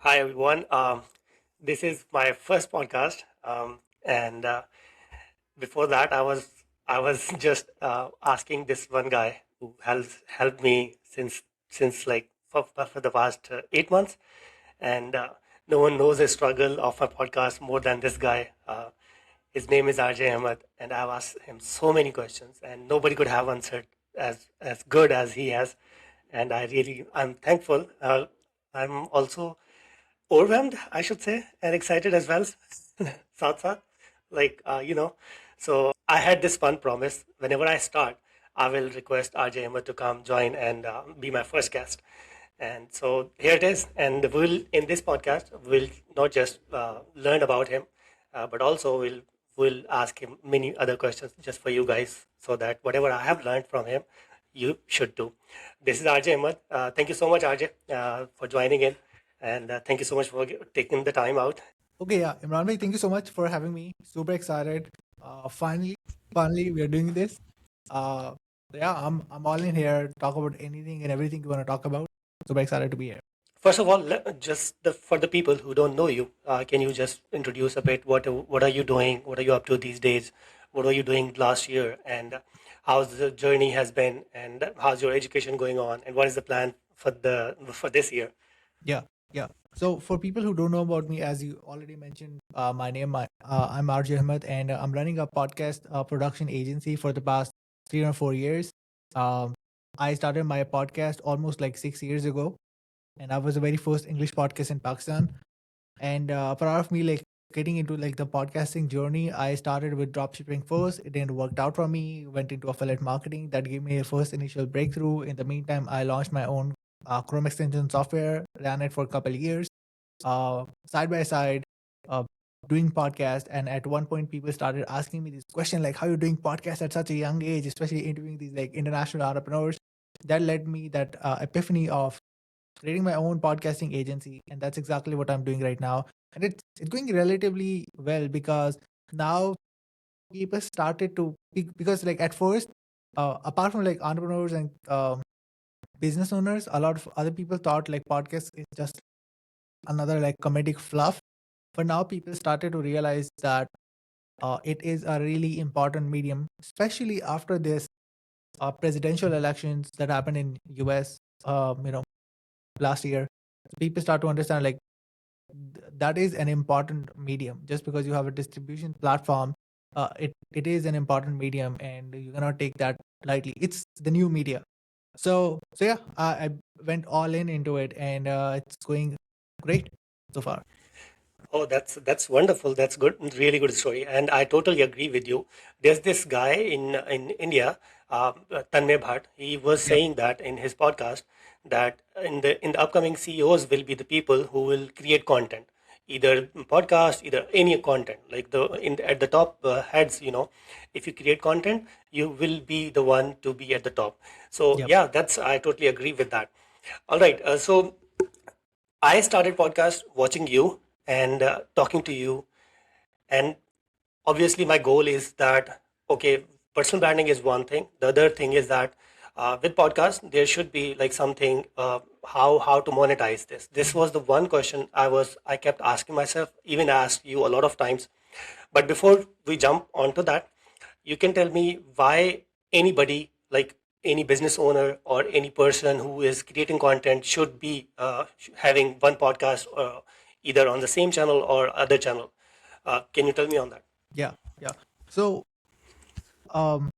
Hi everyone. This is my first podcast, and before that, I was just asking this one guy who has helped me since like for the past 8 months, and no one knows the struggle of my podcast more than this guy. His name is RJ Ahmed, and I've asked him so many questions, and nobody could have answered as good as he has. And I'm thankful. I'm also overwhelmed, I should say, and excited as well. Sath sath. Like, so I had this one promise. Whenever I start, I will request RJ Ahmed to come join and be my first guest. And so here it is. And in this podcast, we'll not just learn about him, but also we'll ask him many other questions just for you guys, so that whatever I have learned from him, you should too. This is RJ Ahmed. Thank you so much, RJ, for joining in. And thank you so much for taking the time out. Okay, yeah, Imran bhai, thank you so much for having me. Super excited. Finally, we are doing this. Uh, yeah, I'm all in here. Talk about anything and everything you want to talk about. Super excited to be here. First of all, for the people who don't know you, can you just introduce a bit what are you doing? What are you up to these days? What were you doing last year? And how's the journey has been? And how's your education going on? And what is the plan for this year? Yeah, yeah. So for people who don't know about me, as you already mentioned, I'm RJ Ahmed, and I'm running a podcast production agency for the past 3 or 4 years. Um, I started my podcast almost like 6 years ago, and I was the very first English podcast in Pakistan. And part of me like getting into like the podcasting journey, I started with dropshipping first. It didn't work out for me. Went into affiliate marketing. That gave me a first initial breakthrough. In the meantime, I launched my own Chrome extension software. Ran it for a couple of years, side by side, uh, doing podcast. And at one point, people started asking me this question like, "How you doing podcast at such a young age, especially interviewing these like international entrepreneurs?" That led me that epiphany of creating my own podcasting agency, and that's exactly what I'm doing right now. And it's going relatively well because now people started to because like at first, apart from like entrepreneurs and business owners, a lot of other people thought like podcast is just another like comedic fluff. But now people started to realize that it is a really important medium, especially after this presidential elections that happened in US last year. People start to understand like that is an important medium. Just because you have a distribution platform, it is an important medium, and you cannot take that lightly. It's the new media. So yeah, I went all in into it, and it's going great so far. Oh, that's wonderful. That's good, really good story. And I totally agree with you. There's this guy in India, Tanmay Bhatt. He was Yep. saying that in his podcast that in the upcoming CEOs will be the people who will create content, either podcast, either any content. Like at the top heads, if you create content, you will be the one to be at the top. So Yep. yeah, that's I totally agree with that. All right, so I started podcast watching you and talking to you, and obviously my goal is that okay, personal branding is one thing. The other thing is that with podcast there should be like something how to monetize this. This was the one question I kept asking myself, even asked you a lot of times. But before we jump onto that, you can tell me why anybody, like any business owner or any person who is creating content, should be having one podcast, either on the same channel or other channel. Can you tell me on that? Yeah. Yeah. So um,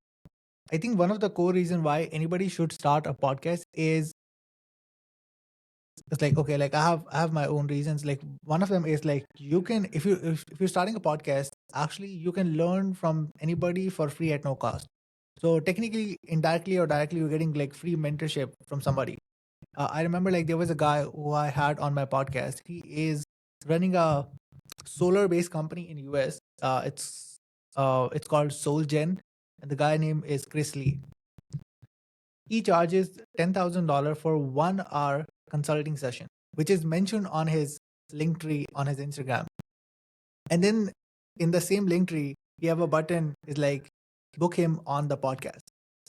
I think one of the core reason why anybody should start a podcast is it's like okay, like I have my own reasons. Like one of them is like you can if you're starting a podcast, actually you can learn from anybody for free at no cost. So technically, indirectly or directly, you're getting like free mentorship from somebody. I remember like there was a guy who I had on my podcast. He is running a solar based company in US. It's called SoulGen, and the guy name is Chris Lee. He charges $10,000 for 1 hour consulting session, which is mentioned on his link tree on his Instagram. And then in the same link tree, you have a button is like book him on the podcast,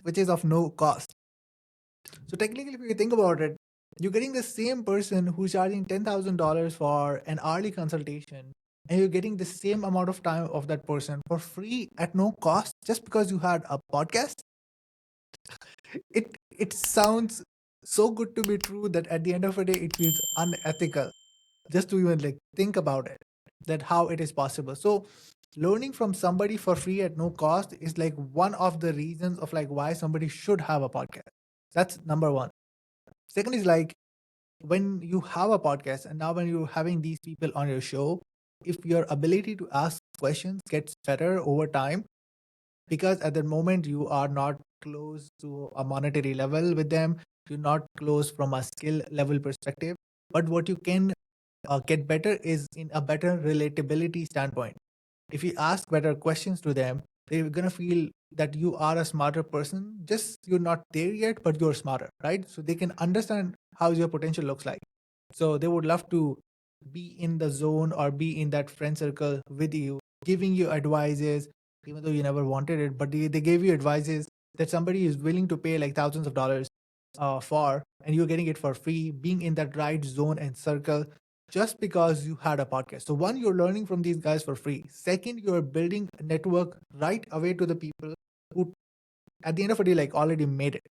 which is of no cost. So technically, if you think about it, You're getting the same person who's charging $10,000 for an hourly consultation, and you're getting the same amount of time of that person for free at no cost just because you had a podcast. It sounds so good to be true that at the end of the day, it feels unethical just to even like think about it, that how it is possible. So learning from somebody for free at no cost is like one of the reasons of like why somebody should have a podcast. That's number one. Second is like when you have a podcast and now when you're having these people on your show, if your ability to ask questions gets better over time, because at the moment you are not close to a monetary level with them, you're not close from a skill level perspective, but what you can get better is in a better relatability standpoint. If you ask better questions to them, they're gonna feel that you are a smarter person. Just you're not there yet, but you're smarter, right? So they can understand how your potential looks like. So they would love to be in the zone or be in that friend circle with you, giving you advices, even though you never wanted it, but they gave you advices that somebody is willing to pay like thousands of dollars for, and you're getting it for free, being in that right zone and circle just because you had a podcast. So one, you're learning from these guys for free. Second, you're building a network right away to the people who at the end of the day like already made it.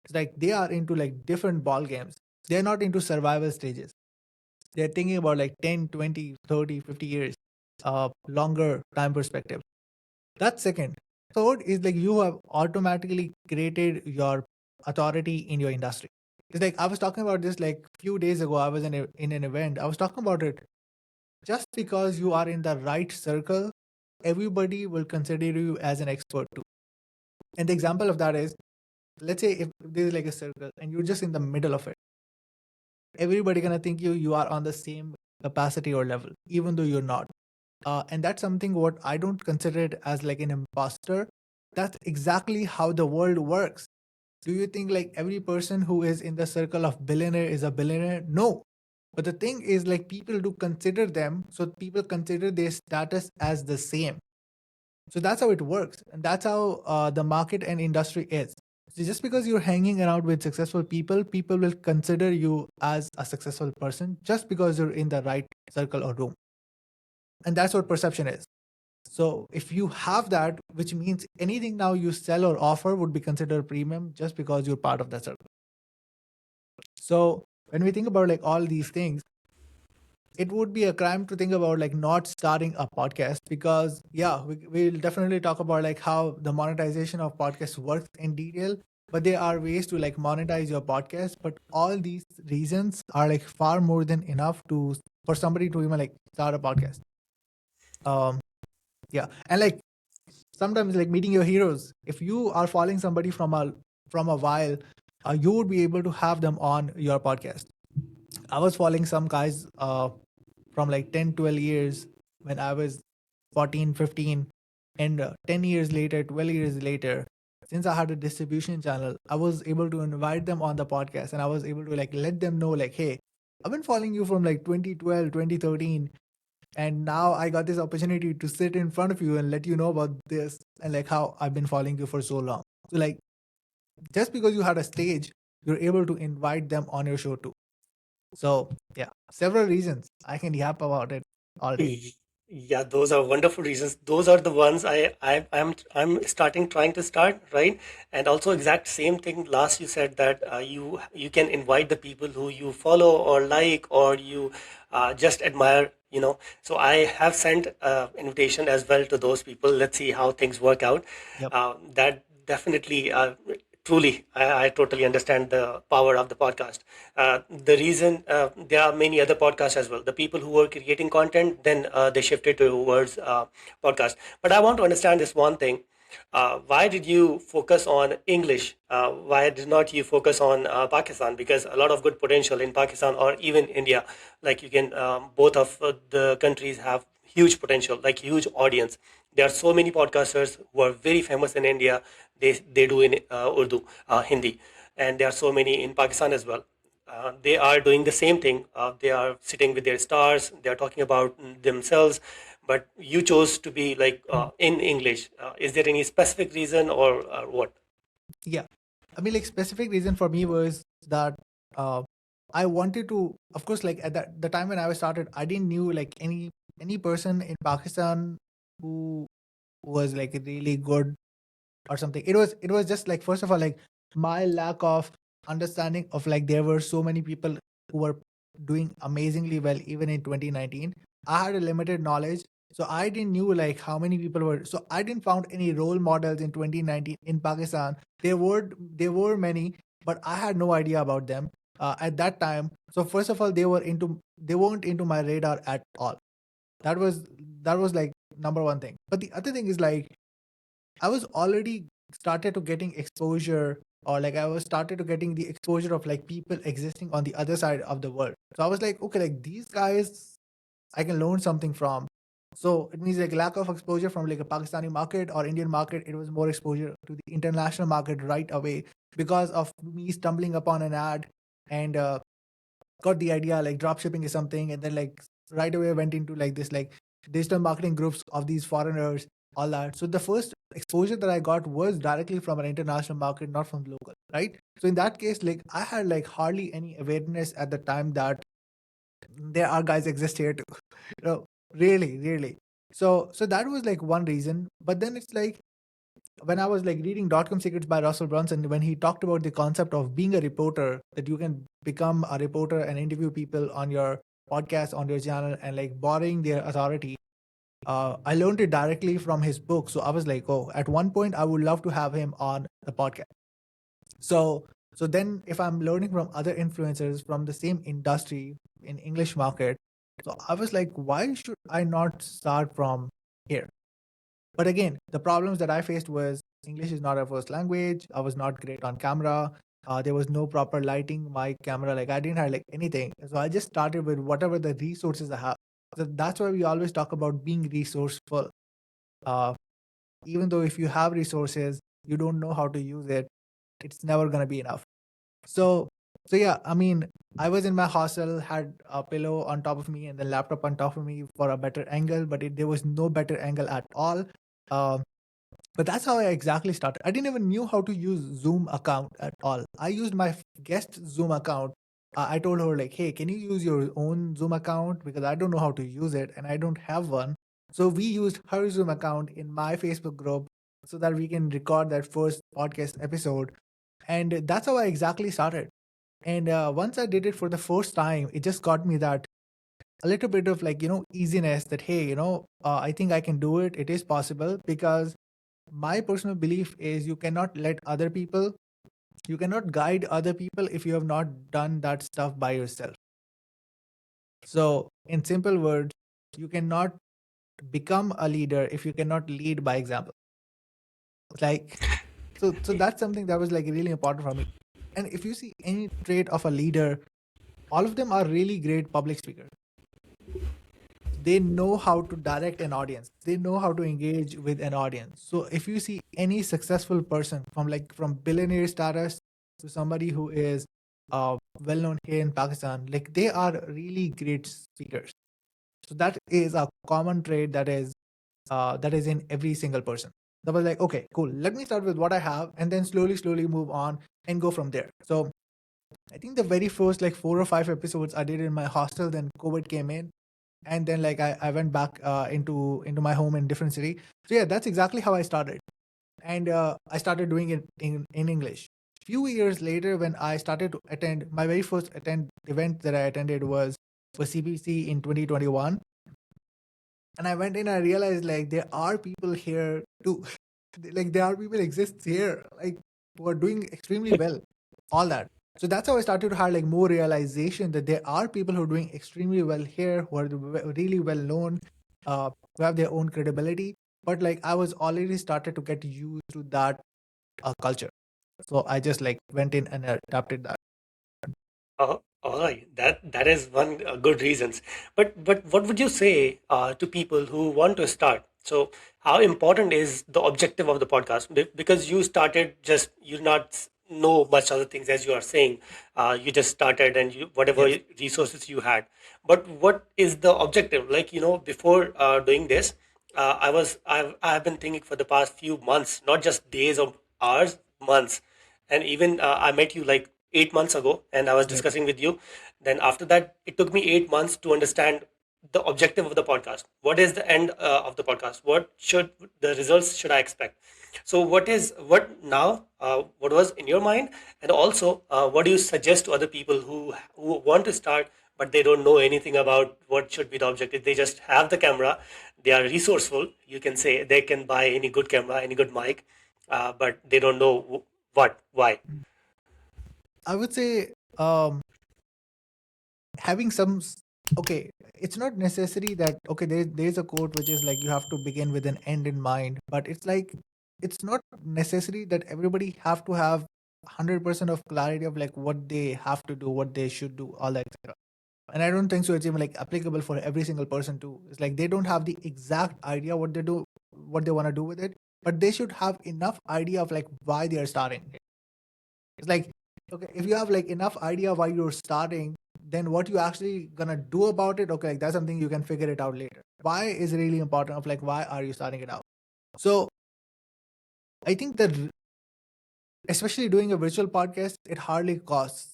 It's like they are into like different ball games. They're not into survival stages. They're thinking about like 10, 20, 30, 50 years, longer time perspective. That's second. Third is like you have automatically created your authority in your industry. It's like I was talking about this like few days ago. I was in an event. I was talking about it. Just because you are in the right circle, everybody will consider you as an expert too. And the example of that is, let's say if there's like a circle and you're just in the middle of it, everybody gonna think you are on the same capacity or level, even though you're not. And that's something what I don't consider it as like an imposter. That's exactly how the world works. Do you think like every person who is in the circle of billionaire is a billionaire? No. But the thing is like people do consider them, so people consider their status as the same. So that's how it works. And that's how the market and industry is. So just because you're hanging around with successful people, people will consider you as a successful person just because you're in the right circle or room. And that's what perception is. So if you have that, which means anything now you sell or offer would be considered premium just because you're part of that circle. So when we think about like all these things, it would be a crime to think about like not starting a podcast, because yeah, we'll definitely talk about like how the monetization of podcasts works in detail, but there are ways to like monetize your podcast, but all these reasons are like far more than enough to for somebody to even like start a podcast. um yeah, and like sometimes like meeting your heroes, if you are following somebody from a while, you would be able to have them on your podcast. I was following some guys from like 10, 12 years when I was 14, 15. And 10 years later, 12 years later, since I had a distribution channel, I was able to invite them on the podcast, and I was able to like let them know like, hey, I've been following you from like 2012, 2013, and now I got this opportunity to sit in front of you and let you know about this and like how I've been following you for so long. So like just because you had a stage, you're able to invite them on your show too. So yeah, several reasons. I can yap about it all day. Y- Yeah, those are wonderful reasons. Those are the ones I'm starting trying to start, right? And also exact same thing. Last you said that you can invite the people who you follow or like or you just admire, you know. So I have sent invitation as well to those people. Let's see how things work out. Yep. That definitely. Truly, I totally understand the power of the podcast. The reason there are many other podcasts as well. The people who were creating content, then they shifted towards podcast. But I want to understand this one thing. Why did you focus on English? Why did not you focus on Pakistan? Because a lot of good potential in Pakistan or even India. Like you can, both of the countries have huge potential, like huge audience. There are so many podcasters who are very famous in India. They do in Urdu, Hindi, and there are so many in Pakistan as well. They are doing the same thing. They are sitting with their stars. They are talking about themselves. But you chose to be like Mm. in English. Is there any specific reason or what? Yeah. I mean, like specific reason for me was that I wanted to, of course, like at the time when I was started, I didn't knew like any person in Pakistan who was like really good or something. It was just like, first of all, like my lack of understanding of like there were so many people who were doing amazingly well even in 2019. I had a limited knowledge, so I didn't knew like how many people were. So I didn't found any role models in 2019 in Pakistan. There were many, but I had no idea about them at that time. So first of all, they weren't into my radar at all. That was like number one thing. But the other thing is like I was already started to getting exposure, or like I was started to getting the exposure of like people existing on the other side of the world. So I was like, okay, like these guys I can learn something from. So it means like lack of exposure from like a Pakistani market or Indian market. It was more exposure to the international market right away because of me stumbling upon an ad and got the idea like drop shipping is something, and then like right away went into like this like digital marketing groups of these foreigners, all that. So the first exposure that I got was directly from an international market, not from local, right? So in that case, like I had like hardly any awareness at the time that there are guys exist here too. you know really. So that was like one reason. But then it's like when I was like reading .com Secrets by Russell Brunson, when he talked about the concept of being a reporter, that you can become a reporter and interview people on your podcast, on your channel, and like borrowing their authority. I learned it directly from his book. So I was like, oh, at one point, I would love to have him on the podcast. So then if I'm learning from other influencers from the same industry in English market, so I was like, why should I not start from here? But again, the problems that I faced was English is not our first language. I was not great on camera. There was no proper lighting, my camera. Like I didn't have like anything. So I just started with whatever the resources I have. So that's why we always talk about being resourceful. Uh, Even though if you have resources, you don't know how to use it, it's never gonna be enough. So so yeah, I mean, I was in my hostel, had a pillow on top of me and the laptop on top of me for a better angle, but there was no better angle at all. Um, but that's how I exactly started. I didn't even knew how to use Zoom account at all. I used my guest Zoom account. I told her like, hey, can you use your own Zoom account because I don't know how to use it and I don't have one. So we used her Zoom account in my Facebook group so that we can record that first podcast episode. And that's how I exactly started. And once I did it for the first time, it just got me that a little bit of like easiness that hey, I think I can do it. It is possible because my personal belief is you cannot guide other people if you have not done that stuff by yourself. So in simple words, you cannot become a leader if you cannot lead by example. Like so that's something that was like really important for me. And if you see any trait of a leader, all of them are really great public speakers. They know how to direct an audience, they know how to engage with an audience. So if you see any successful person from billionaire status to somebody who is well known here in Pakistan, like they are really great speakers. So that is a common trait that is in every single person. That was like, okay, cool, let me start with what I have and then slowly move on and go from there. So I think the very first like 4 or 5 episodes I did in my hostel, then COVID came in, and then like I went back into my home in different city. So yeah, that's exactly how I started. And I started doing it in English. Few years later, when I started to attend my very first attend event that I attended was for CBC in 2021. And I went in, I realized like there are people here too. Like there are people exist here, like who are doing extremely well, all that. So that's how I started to have like more realization that there are people who are doing extremely well here, who are really well known, who have their own credibility. But like I was already started to get used to that culture. So I just like went in and adapted that. All right, that is one good reasons. But what would you say to people who want to start? So how important is the objective of the podcast? Because you started just you not know much other things as you are saying. You just started and you whatever Yes. resources you had. But what is the objective? Like before doing this, I've been thinking for the past few months, not just days or hours, months, and even I met you like 8 months ago, and I was Yep. discussing with you. Then after that, it took me 8 months to understand the objective of the podcast. What is the end of the podcast? What should the results should I expect? So what now? What was in your mind, and also what do you suggest to other people who want to start but they don't know anything about what should be the objective? They just have the camera. They are resourceful. You can say they can buy any good camera, any good mic, but they don't know what, why. I would say having some okay, it's not necessary that okay there's a quote which is like you have to begin with an end in mind, but it's like it's not necessary that everybody have to have 100% of clarity of like what they have to do, what they should do, all that, etc. And I don't think so it's even like applicable for every single person too. It's like they don't have the exact idea what they do, what they want to do with it, but they should have enough idea of like why they are starting. It's like, okay, if you have like enough idea why you're starting, then what you actually gonna do about it, okay, like that's something you can figure it out later. Why is really important of like why are you starting it out? So I think that especially doing a virtual podcast, it hardly costs.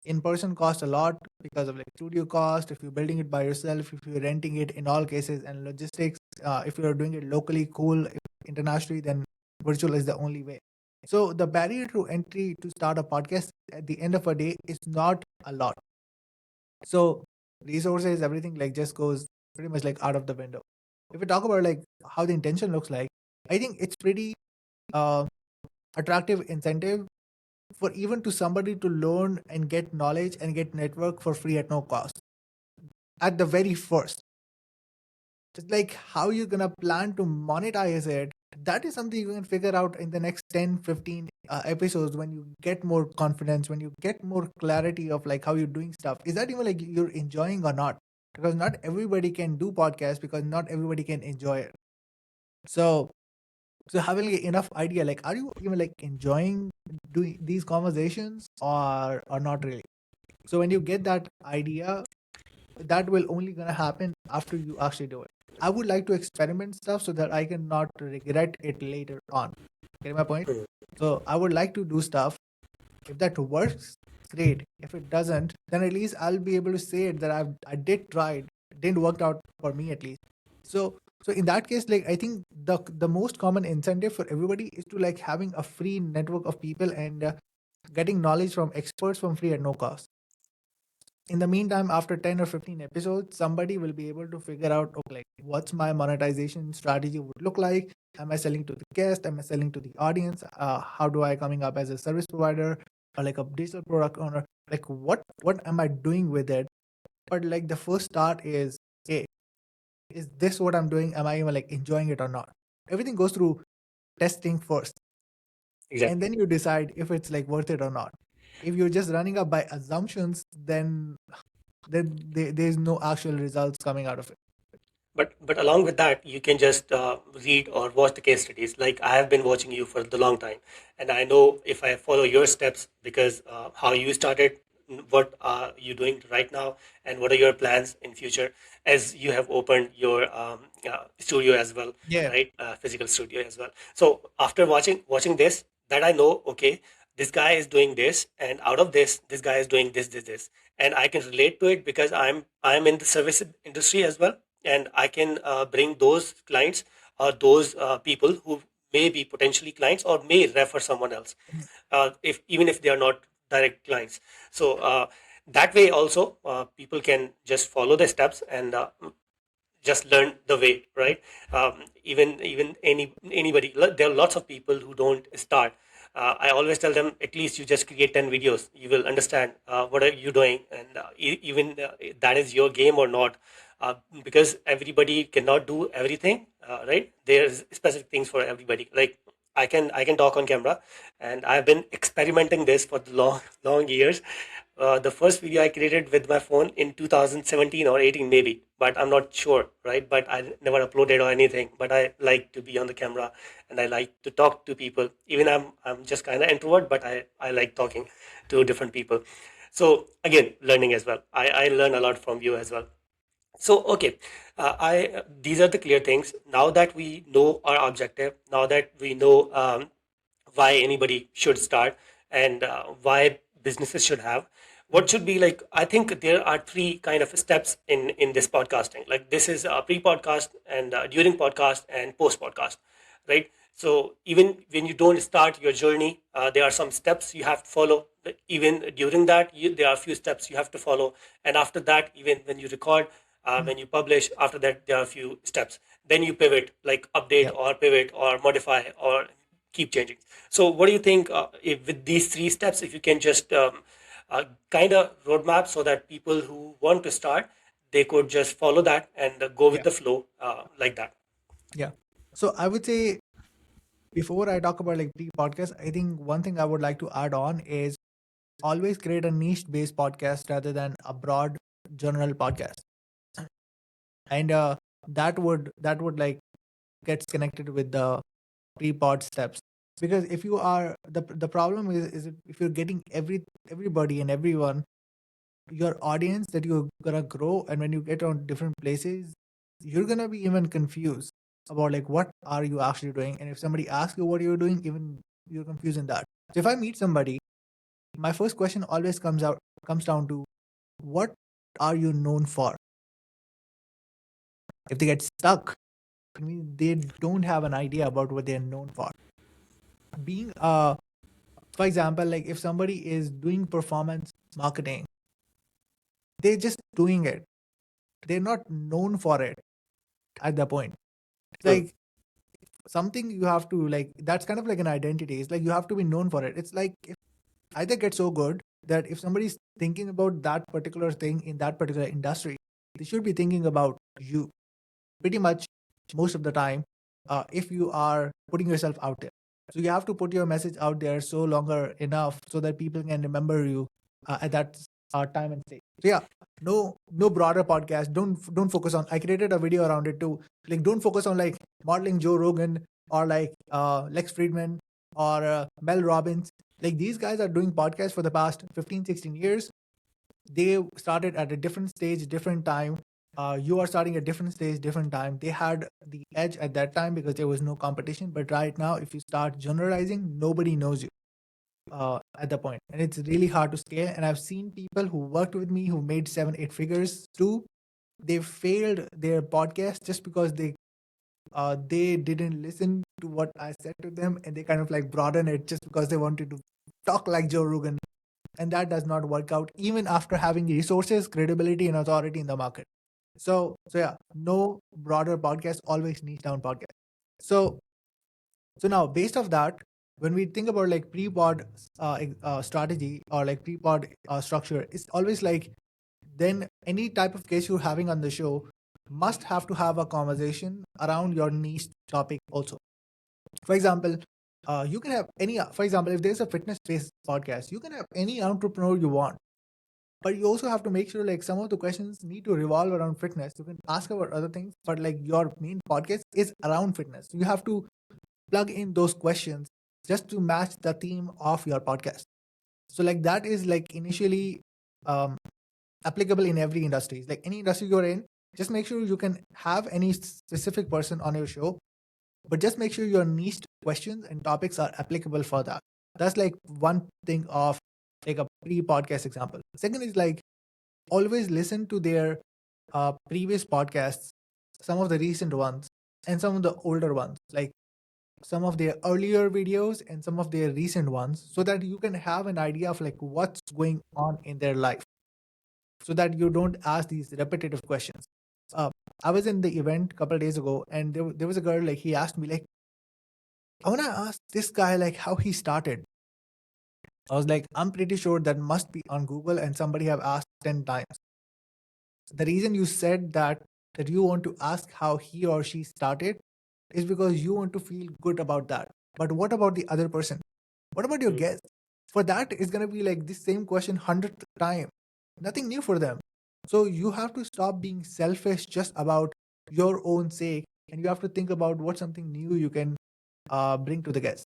In person costs a lot because of like studio cost, if you're building it by yourself, if you're renting it in all cases, and logistics, if you're doing it locally, cool. If internationally, then virtual is the only way. So the barrier to entry to start a podcast at the end of a day is not a lot. So resources, everything like just goes pretty much like out of the window. If we talk about like how the intention looks like, I think it's pretty uh, attractive incentive for even to somebody to learn and get knowledge and get network for free at no cost at the very first. Just like how you're gonna plan to monetize it, that is something you can figure out in the next 10, 15 episodes when you get more confidence, when you get more clarity of like how you're doing stuff. Is that even like you're enjoying or not? Because not everybody can do podcasts because not everybody can enjoy it. So so having like, enough idea, like are you even like enjoying doing these conversations or not really? So when you get that idea, that will only gonna happen after you actually do it. I would like to experiment stuff so that I can not regret it later on. Get my point? Hmm. So I would like to do stuff. If that works, great. If it doesn't, then at least I'll be able to say it that I did try it. It didn't work out for me at least. So in that case, like I think the most common incentive for everybody is to like having a free network of people and getting knowledge from experts from free at no cost. In the meantime, after 10 or 15 episodes, somebody will be able to figure out, okay, like what's my monetization strategy would look like. Am I selling to the guest? Am I selling to the audience? How do I coming up as a service provider or like a digital product owner? Like what am I doing with it? But like the first start is, hey, is this what I'm doing? Am I even like enjoying it or not? Everything goes through testing first, and Exactly. then you decide if it's like worth it or not. If you're just running up by assumptions, then there's no actual results coming out of it. But along with that, you can just read or watch the case studies. Like I have been watching you for the long time, and I know if I follow your steps, because how you started, what are you doing right now, and what are your plans in future, as you have opened your studio as well, Yeah. right? Physical studio as well. So after watching this, that I know, okay, this guy is doing this, and out of this guy is doing this, and I can relate to it because I'm in the service industry as well, and I can bring those clients or those people who may be potentially clients or may refer someone else, Mm. if even if they are not direct clients. So that way also people can just follow the steps and just learn the way, right? Even anybody, there are lots of people who don't start. I always tell them, at least you just create 10 videos, you will understand what are you doing, and even that is your game or not, uh, because everybody cannot do everything, right? There's specific things for everybody. Like I can talk on camera, and I've been experimenting this for the long long years. The first video I created with my phone in 2017 or 18 maybe, but I'm not sure, right? But I never uploaded or anything. But I like to be on the camera, and I like to talk to people. Even I'm just kind of introvert, but I like talking to different people. So again, learning as well. I learn a lot from you as well. So okay, I these are the clear things. Now that we know our objective, now that we know why anybody should start, and why businesses should have, what should be like, I think there are three kind of steps in this podcasting. Like this is a pre-podcast and during podcast and post-podcast, right? So even when you don't start your journey, there are some steps you have to follow. Even during that, there are a few steps you have to follow, and after that, even when you record, Mm. when you publish, after that there are a few steps. Then you pivot, like update Yeah. or pivot or modify or keep changing. So what do you think, if with these three steps, if you can just kind of roadmap so that people who want to start, they could just follow that and go with Yeah. the flow, like that. Yeah. So I would say before I talk about like pre-podcast, I think one thing I would like to add on is always create a niche-based podcast rather than a broad general podcast. And that would like gets connected with the pre-pod steps. Because if you are the problem is if you're getting everybody and everyone, your audience that you're gonna grow, and when you get on different places, you're gonna be even confused about like what are you actually doing. And if somebody asks you what you're doing, even you're confused in that. So if I meet somebody, my first question always comes down to what are you known for. If they get stuck, I mean they don't have an idea about what they're known for. Being for example, like if somebody is doing performance marketing, they're just doing it, they're not known for it at the point. Hmm. Like something you have to like, that's kind of like an identity. It's like you have to be known for it. It's like if either get so good that if somebody's thinking about that particular thing in that particular industry, they should be thinking about you pretty much most of the time, if you are putting yourself out there. So you have to put your message out there so longer enough so that people can remember you at that time and stage. So yeah, no broader podcast. Don't focus on. I created a video around it too. Like don't focus on like modeling Joe Rogan or like Lex Friedman or Mel Robbins. Like these guys are doing podcasts for the past 15, 16 years. They started at a different stage, different time. You are starting at different stage, different time. They had the edge at that time because there was no competition. But right now, if you start generalizing, nobody knows you at the point, and it's really hard to scale. And I've seen people who worked with me who made 7, 8 figures too. They failed their podcast just because they didn't listen to what I said to them, and they kind of like broaden it just because they wanted to talk like Joe Rogan, and that does not work out even after having resources, credibility, and authority in the market. So yeah, no broader podcast, always niche down podcast. So so now based off that, when we think about like pre-pod strategy or like pre-pod structure, it's always like then any type of case you're having on the show must have to have a conversation around your niche topic also. For example, you can have any, for example, if there's a fitness based podcast, you can have any entrepreneur you want, but you also have to make sure like some of the questions need to revolve around fitness. You can ask about other things, but like your main podcast is around fitness. You have to plug in those questions just to match the theme of your podcast. So like that is like initially um, applicable in every industry. Like any industry you're in, just make sure you can have any specific person on your show, but just make sure your niche questions and topics are applicable for that. That's like one thing of like a pre-podcast example. Second is like always listen to their previous podcasts, some of the recent ones and some of the older ones, like some of their earlier videos and some of their recent ones, so that you can have an idea of like what's going on in their life, so that you don't ask these repetitive questions. Uh, I was in the event a couple of days ago, and there was a girl like he asked me like, I want to ask this guy like how he started. I was like, I'm pretty sure that must be on Google and somebody have asked 10 times. The reason you said that you want to ask how he or she started is because you want to feel good about that. But what about the other person? What about your Hmm. guest? For that, it's gonna be like this same question 100th time. Nothing new for them. So you have to stop being selfish just about your own sake, and you have to think about what something new you can bring to the guest.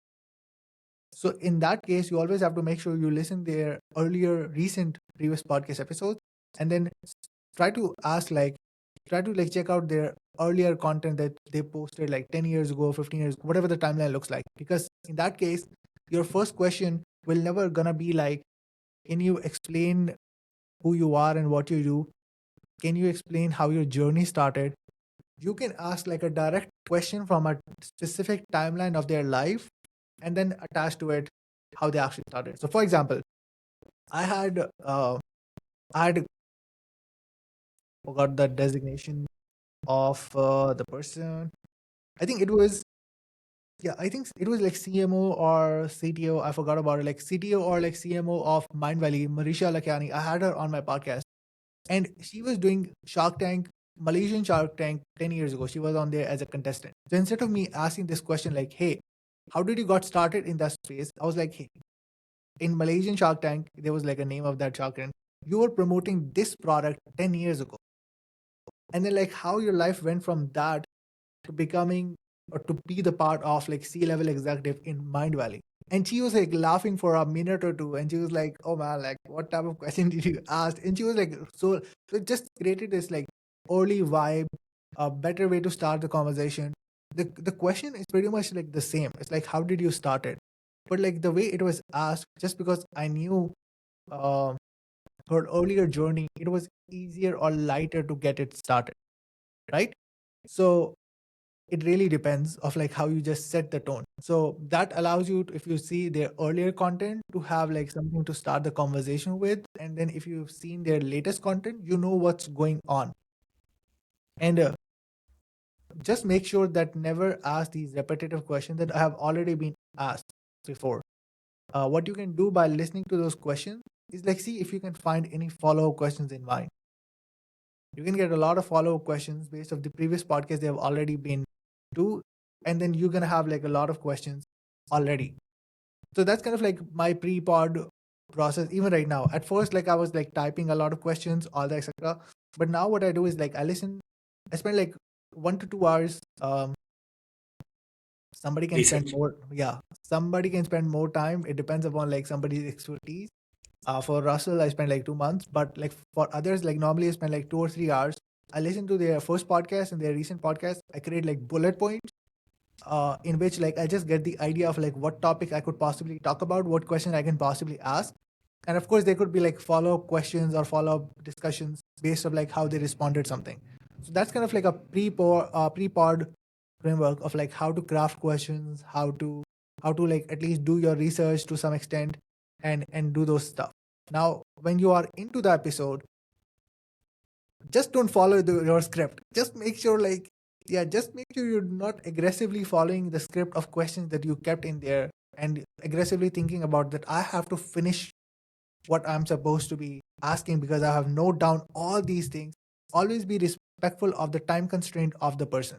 So in that case, you always have to make sure you listen their earlier, recent, previous podcast episodes, and then try to ask like, try to like check out their earlier content that they posted like 10 years ago, 15 years, whatever the timeline looks like. Because in that case, your first question will never gonna be like, Can you explain who you are and what you do? Can you explain how your journey started? You can ask like a direct question from a specific timeline of their life and then attach to it how they actually started. So, for example, I had I had forgot the designation of the person. I think it was I think it was like CMO or CTO. I forgot about it. Like CTO or like CMO of Mind Valley, Marisha Lakiani. I had her on my podcast, and she was doing Shark Tank, Malaysian Shark Tank 10 years ago. She was on there as a contestant. So instead of me asking this question like, "Hey, how did you got started in that space?" I was like, "Hey, in Malaysian Shark Tank, there was like a name of that Shark Tank. You were promoting this product 10 years ago, and then like how your life went from that to becoming or to be the part of like C-level executive in Mind Valley." And she was like laughing for a minute or two, and she was like, "Oh man, like what type of question did you ask?" And she was like, so it just created this like early vibe, a better way to start the conversation. The question is pretty much like the same. It's like, how did you start it? But like the way it was asked, just because I knew uh, her earlier journey, it was easier or lighter to get it started, right? So it really depends of like how you just set the tone. So that allows you to, if you see their earlier content, to have like something to start the conversation with, and then if you've seen their latest content, you know what's going on. And just make sure that never ask these repetitive questions that have already been asked before. What you can do by listening to those questions is like see if you can find any follow-up questions in mind. You can get a lot of follow-up questions based of the previous podcast they have already been to, and then you're gonna have like a lot of questions already. So that's kind of like my pre-pod process. Even right now, at first, like I was like typing a lot of questions, all that, etc. But now what I do is like I listen. I spend like 1 to 2 hours. Somebody can spend Research. more. Yeah, somebody can spend more time. It depends upon like somebody's expertise. For Russell, I spent like 2 months, but like for others, like normally I spend like 2 or 3 hours. I listen to their first podcast and their recent podcast. I create like bullet points in which like I just get the idea of like what topic I could possibly talk about, what question I can possibly ask. And of course, there could be like follow-up questions or follow-up discussions based on like how they responded something. So that's kind of like a pre-pod framework of like how to craft questions, how to like at least do your research to some extent, and do those stuff. Now, when you are into the episode, just don't follow your script. Just make sure like just make sure you're not aggressively following the script of questions that you kept in there and aggressively thinking about that I have to finish what I'm supposed to be asking because I have noted down all these things. Always be respectful of the time constraint of the person.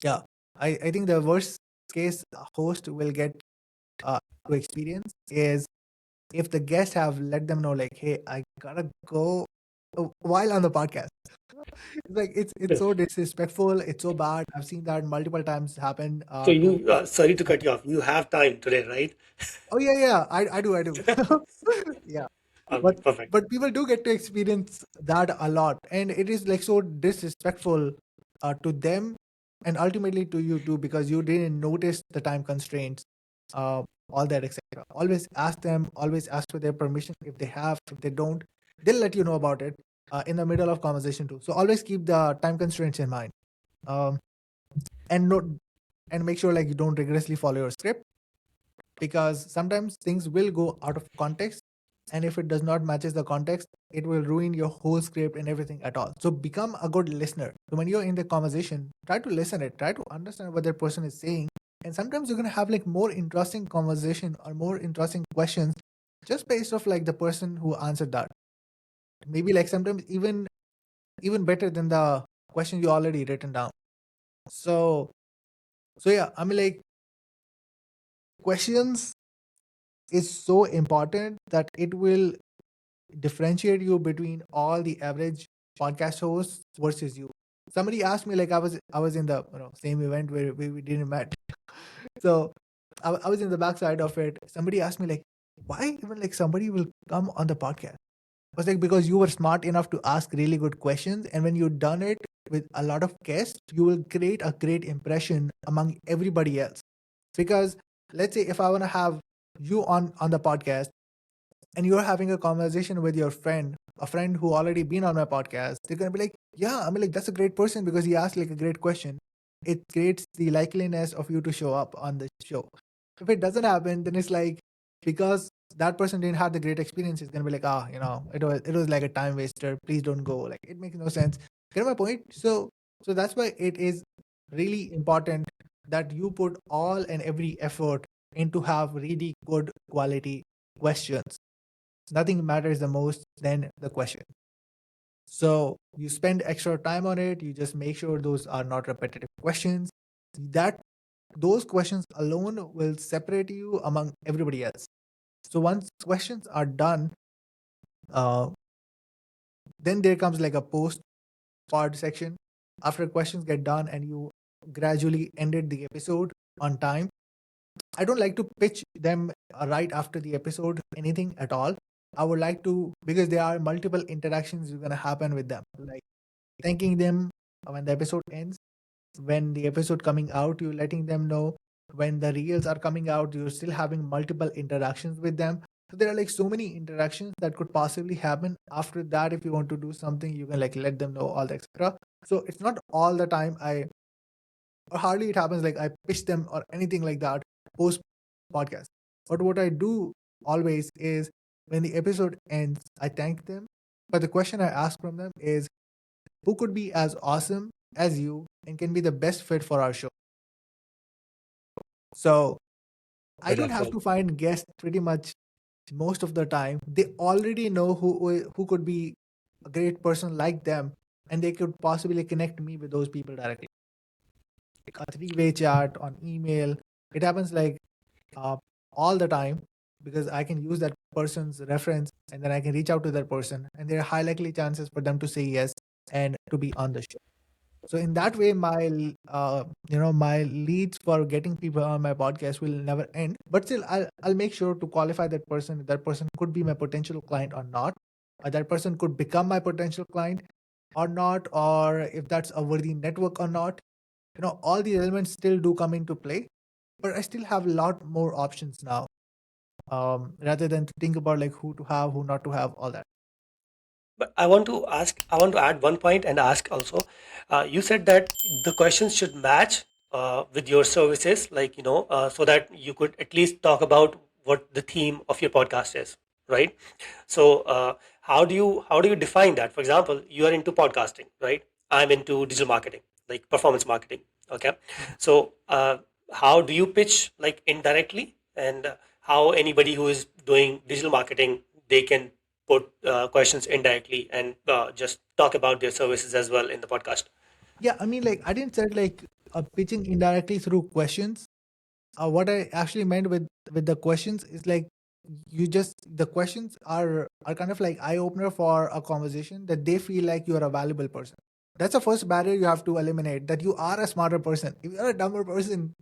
Yeah. I think the worst case a host will get to experience is if the guests have let them know like, hey, I gotta go while on the podcast. It's like it's so disrespectful. It's so bad. I've seen that multiple times happen. So To you, sorry to cut you off. You have time today, right? oh yeah, I do. Yeah, Okay, but perfect. people do get to experience that a lot, and it is like so disrespectful to them and ultimately to you too because you didn't notice the time constraints, uh, all that etc. Always ask them. Always ask for their permission if they have. If they don't, they'll let you know about it in the middle of conversation too. So always keep the time constraints in mind. Um, and not and make sure like you don't rigorously follow your script because sometimes things will go out of context, and if it does not matches the context, it will ruin your whole script and everything at all. So become a good listener. So when you're in the conversation, try to listen it, try to understand what that person is saying, and sometimes you're going to have like more interesting conversation or more interesting questions just based off like the person who answered that. Maybe like sometimes even better than the question you already written down. So yeah, I mean like questions is so important that it will differentiate you between all the average podcast hosts versus you. Somebody asked me like I was in the same event where we didn't met. So I was in the backside of it. Somebody asked me like, why even like somebody will come on the podcast? I was like, because you were smart enough to ask really good questions, and when you've done it with a lot of guests, you will create a great impression among everybody else. Because let's say if I want to have you on the podcast, and you're having a conversation with your friend, a friend who already been on my podcast, they're gonna be like, yeah, I mean, like, that's a great person because he asked like a great question. It creates the likeliness of you to show up on the show. If it doesn't happen, then it's like, because that person didn't have the great experience, it's gonna be like, it was like a time waster. Please don't go. Like, it makes no sense. Get my point? So that's why it is really important that you put all and every effort into have really good quality questions. Nothing matters the most than the question. So you spend extra time on it. You just make sure those are not repetitive questions. That those questions alone will separate you among everybody else. So once questions are done, uh, then there comes like a post part section. After questions get done and you gradually ended the episode on time, I don't like to pitch them right after the episode, anything at all. I would like to, because there are multiple interactions going to happen with them, like thanking them when the episode ends, when the episode coming out, you're letting them know. When the reels are coming out, you're still having multiple interactions with them. So there are like so many interactions that could possibly happen. After that, if you want to do something, you can like let them know all the extra. So it's not all the time or hardly it happens like I pitch them or anything like that post podcast. But what I do always is when the episode ends, I thank them. But the question I ask from them is, who could be as awesome as you and can be the best fit for our show? So I don't have Wonderful. to find guests pretty much most of the time. They already know who could be a great person like them, and they could possibly connect me with those people directly. Like a three-way chat on email. It happens like uh, all the time because I can use that person's reference and then I can reach out to that person, and there are high likely chances for them to say yes and to be on the show. So in that way, my leads for getting people on my podcast will never end. But still, I'll make sure to qualify that person. If that person could be my potential client or not, or that person could become my potential client or not, or if that's a worthy network or not. All these elements still do come into play, but I still have a lot more options now, rather than to think about like who to have, who not to have, all that. But I want to add one point and ask also. You said that the questions should match with your services, like, so that you could at least talk about what the theme of your podcast is, right? So, how do you define that? For example, you are into podcasting, right? I'm into digital marketing, like performance marketing. Okay, Mhm. so how do you pitch, like, indirectly, and how anybody who is doing digital marketing, they can put questions indirectly and just talk about their services as well in the podcast. Yeah, I mean, like I didn't say like pitching indirectly through questions. What I actually meant with the questions is like the questions are kind of like eye opener for a conversation that they feel like you are a valuable person. That's the first barrier you have to eliminate. That you are a smarter person. If you're a dumber person,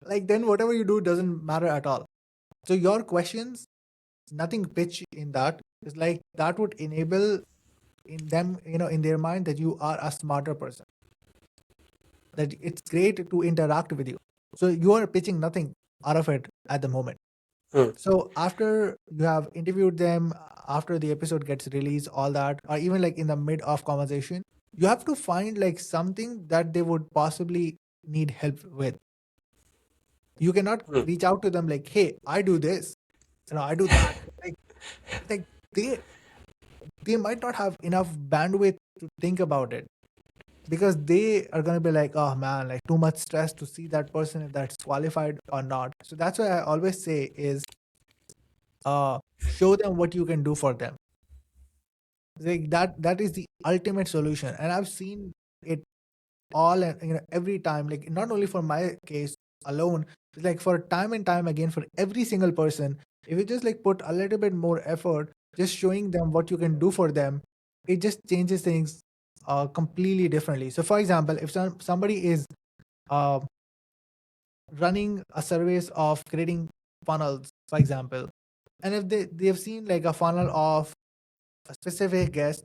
like then whatever you do doesn't matter at all. So your questions, nothing pitch in that. It's like that would enable in them, in their mind that you are a smarter person. That it's great to interact with you. So you are pitching nothing out of it at the moment. Hmm. So after you have interviewed them, after the episode gets released, all that, or even like in the mid of conversation, you have to find like something that they would possibly need help with. You cannot Hmm. reach out to them like, "Hey, I do this, I do that." Like they they might not have enough bandwidth to think about it because they are going to be like, oh man, like too much stress to see that person if that's qualified or not. So that's why I always say is show them what you can do for them. Like that is the ultimate solution, and I've seen it all, and every time, like not only for my case alone, it's like for time and time again for every single person. If you just like put a little bit more effort just showing them what you can do for them, it just changes things completely differently. So for example, if somebody is uh, running a service of creating funnels, for example, and if they've seen like a funnel of a specific guest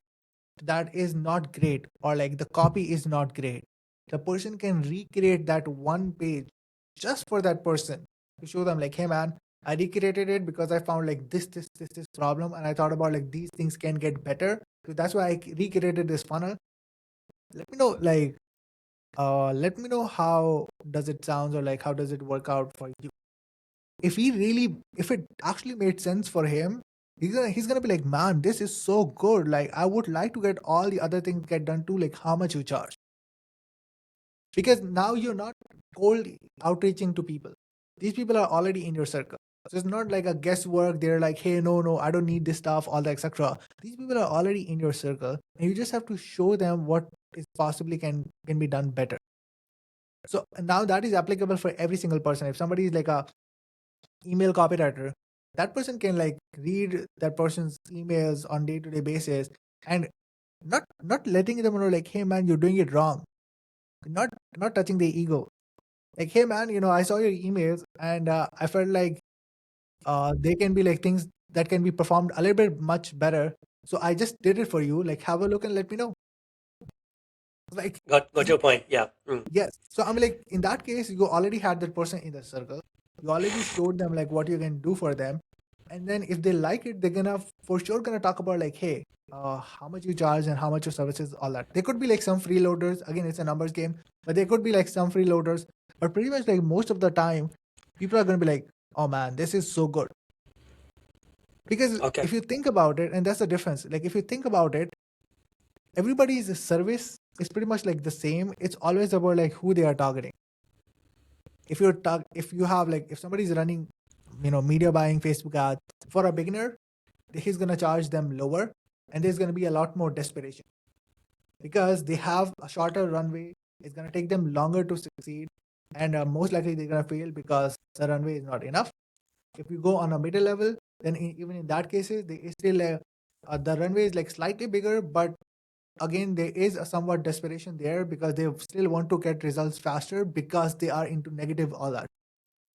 that is not great, or like the copy is not great, the person can recreate that one page just for that person to show them like, hey man, I recreated it because I found like this problem, and I thought about like these things can get better. So that's why I recreated this funnel. Let me know like let me know how does it sound, or like how does it work out for you. If it actually made sense for him, he's gonna be like, man, this is so good. Like I would like to get all the other things get done too. Like how much you charge? Because now you're not cold outreaching to people. These people are already in your circle. So it's not like a guesswork. They're like, hey, no, I don't need this stuff, all that, etc. These people are already in your circle, and you just have to show them what is possibly can be done better. So now that is applicable for every single person. If somebody is like a email copywriter, that person can like read that person's emails on day-to-day basis, and not letting them know like, hey man, you're doing it wrong. Not touching the ego. Like, hey man, I saw your emails, and I felt like they can be like things that can be performed a little bit much better. So I just did it for you. Like, have a look and let me know. Like, Got your point. Yeah. yes. So I'm like, in that case, you already had that person in the circle. You already showed them like what you can do for them. And then if they like it, they're gonna for sure gonna talk about like, hey, how much you charge and how much your services, all that. There could be like some freeloaders. Again, it's a numbers game, but there could be like some freeloaders. But pretty much like most of the time, people are gonna be like, oh man, this is so good. Because Okay. if you think about it, and that's the difference. Like if you think about it, everybody's service is pretty much like the same. It's always about like who they are targeting. If you have like if somebody's running, media buying Facebook ads for a beginner, he's gonna charge them lower, and there's gonna be a lot more desperation because they have a shorter runway. It's gonna take them longer to succeed, and most likely they're gonna fail because the runway is not enough. If you go on a middle level, then even in that cases, they still the runway is like slightly bigger, but again there is a somewhat desperation there because they still want to get results faster because they are into negative all that.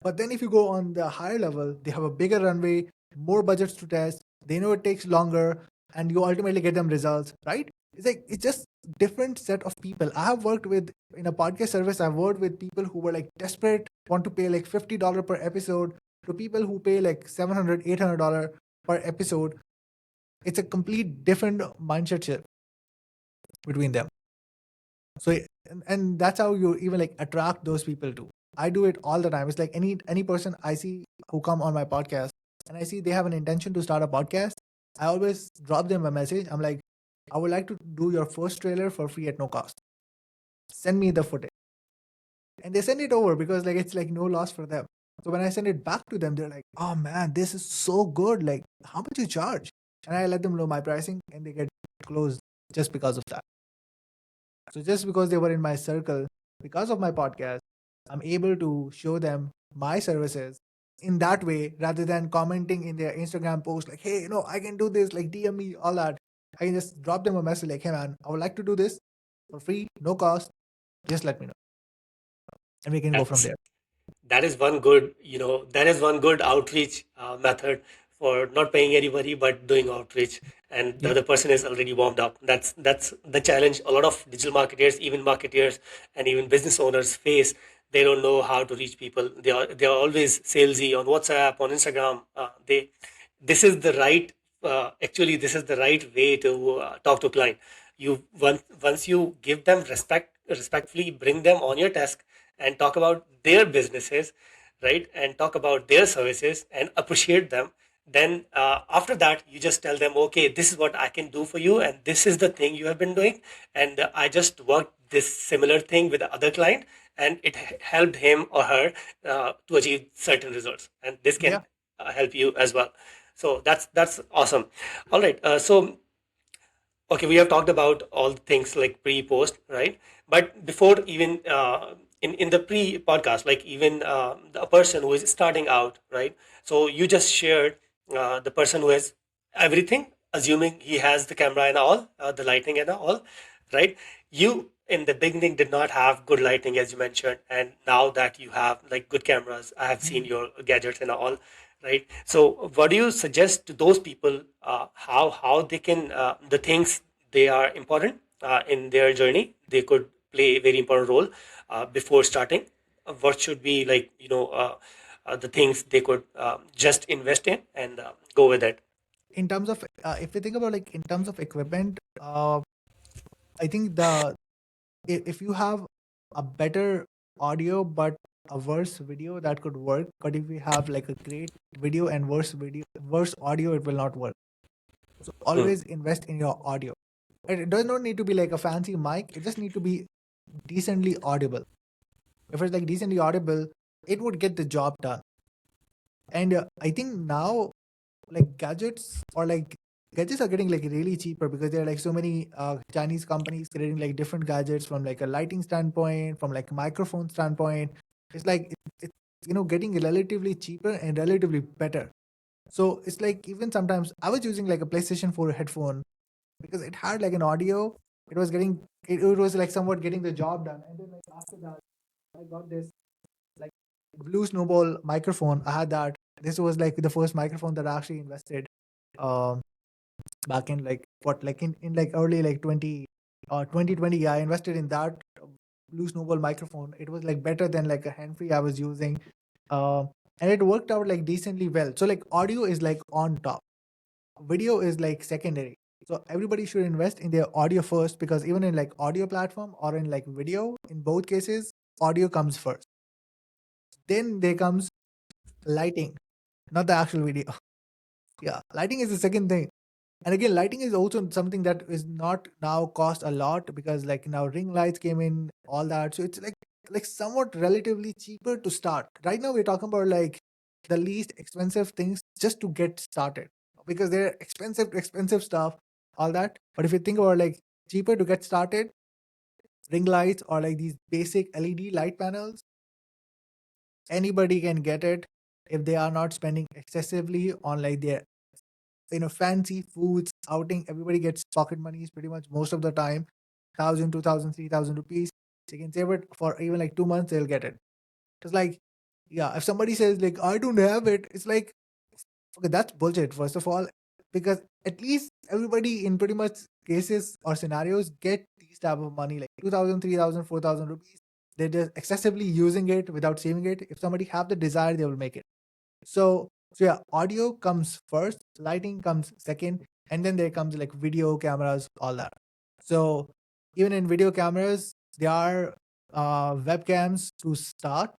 But then if you go on the higher level, they have a bigger runway, more budgets to test, they know it takes longer, and you ultimately get them results, right? It's like it's just different set of people. I have worked with in a podcast service, I've worked with people who were like desperate, want to pay like $50 per episode, to people who pay like $700, $800 per episode. It's a complete different mindset shift between them. So and that's how you even like attract those people too. I do it all the time. It's like any person I see who come on my podcast, and I see they have an intention to start a podcast, I always drop them a message. I'm like, I would like to do your first trailer for free at no cost. Send me the footage. And they send it over because like it's like no loss for them. So when I send it back to them, they're like, oh man, this is so good. Like, how much you charge? And I let them know my pricing, and they get closed just because of that. So just because they were in my circle, because of my podcast, I'm able to show them my services in that way rather than commenting in their Instagram post like, hey, I can do this, like DM me, all that. I can just drop them a message like, hey man, I would like to do this for free, no cost. Just let me know. And we can go from That's there. that is one good, that is one good outreach method for not paying anybody but doing outreach, and the Yep. other person is already warmed up. That's the challenge a lot of digital marketers, even marketers, and even business owners face. They don't know how to reach people. They are always salesy on WhatsApp, on Instagram. They This is the right, actually this is the right way to talk to client. Once you give them respectfully bring them on your desk and talk about their businesses, right, and talk about their services and appreciate them, then after that you just tell them, okay, this is what I can do for you, and this is the thing you have been doing, and I just worked this similar thing with the other client, and it helped him or her to achieve certain results, and this can Yeah. help you as well. So that's awesome. All right. So okay, we have talked about all things like pre post, right? But before even in the pre podcast, like even the person who is starting out, right? So you just shared the person who has everything, assuming he has the camera and all, the lighting and all, right? You in the beginning did not have good lighting, as you mentioned, and now that you have like good cameras, I have seen Mhm. your gadgets and all, right? So what do you suggest to those people, how they can the things they are important in their journey, they could play a very important role before starting? What should be like, the things they could just invest in and go with it. In terms of if we think about like in terms of equipment, I think if you have a better audio but a worse video, that could work. But if we have like a great video and worse audio, it will not work. So Mm. always invest in your audio. And it does not need to be like a fancy mic. It just need to be decently audible. If it's like decently audible, it would get the job done. And I think now like gadgets are getting like really cheaper because there are like so many Chinese companies creating like different gadgets from like a lighting standpoint, from like microphone standpoint. It's like it's getting relatively cheaper and relatively better. So it's like even sometimes I was using like a PlayStation 4 headphone because it had like an audio. It was it was like somewhat getting the job done. And then like after that, I got this like blue snowball microphone. I had that. This was like the first microphone that I actually invested um back in like what like in like early like 2020. I invested in that blue snowball microphone. It was like better than like a hand free I was using. And it worked out like decently well. So like audio is like on top, video is like secondary. So everybody should invest in their audio first, because even in like audio platform or in like video, in both cases audio comes first, then there comes lighting, not the actual video. Yeah, lighting is the second thing. And again, lighting is also something that is not now cost a lot, because like now ring lights came in, all that. So it's like somewhat relatively cheaper to start. Right now we're talking about like the least expensive things just to get started, because they're expensive stuff, all that. But if you think about like cheaper to get started, ring lights or like these basic LED light panels, anybody can get it if they are not spending excessively on like their fancy foods outing. Everybody gets pocket monies pretty much most of the time, 1,000, 2,000, 3,000 rupees. They can save it for even like 2 months, they'll get it. It's like, yeah, if somebody says like I don't have it, it's like, okay, that's bullshit first of all, because at least everybody in pretty much cases or scenarios get these type of money like 2,000, 3,000, 4,000 rupees. They're just excessively using it without saving it. If somebody have the desire, they will make it. So yeah, audio comes first, lighting comes second, and then there comes like video cameras, all that. So even in video cameras, there are webcams to start.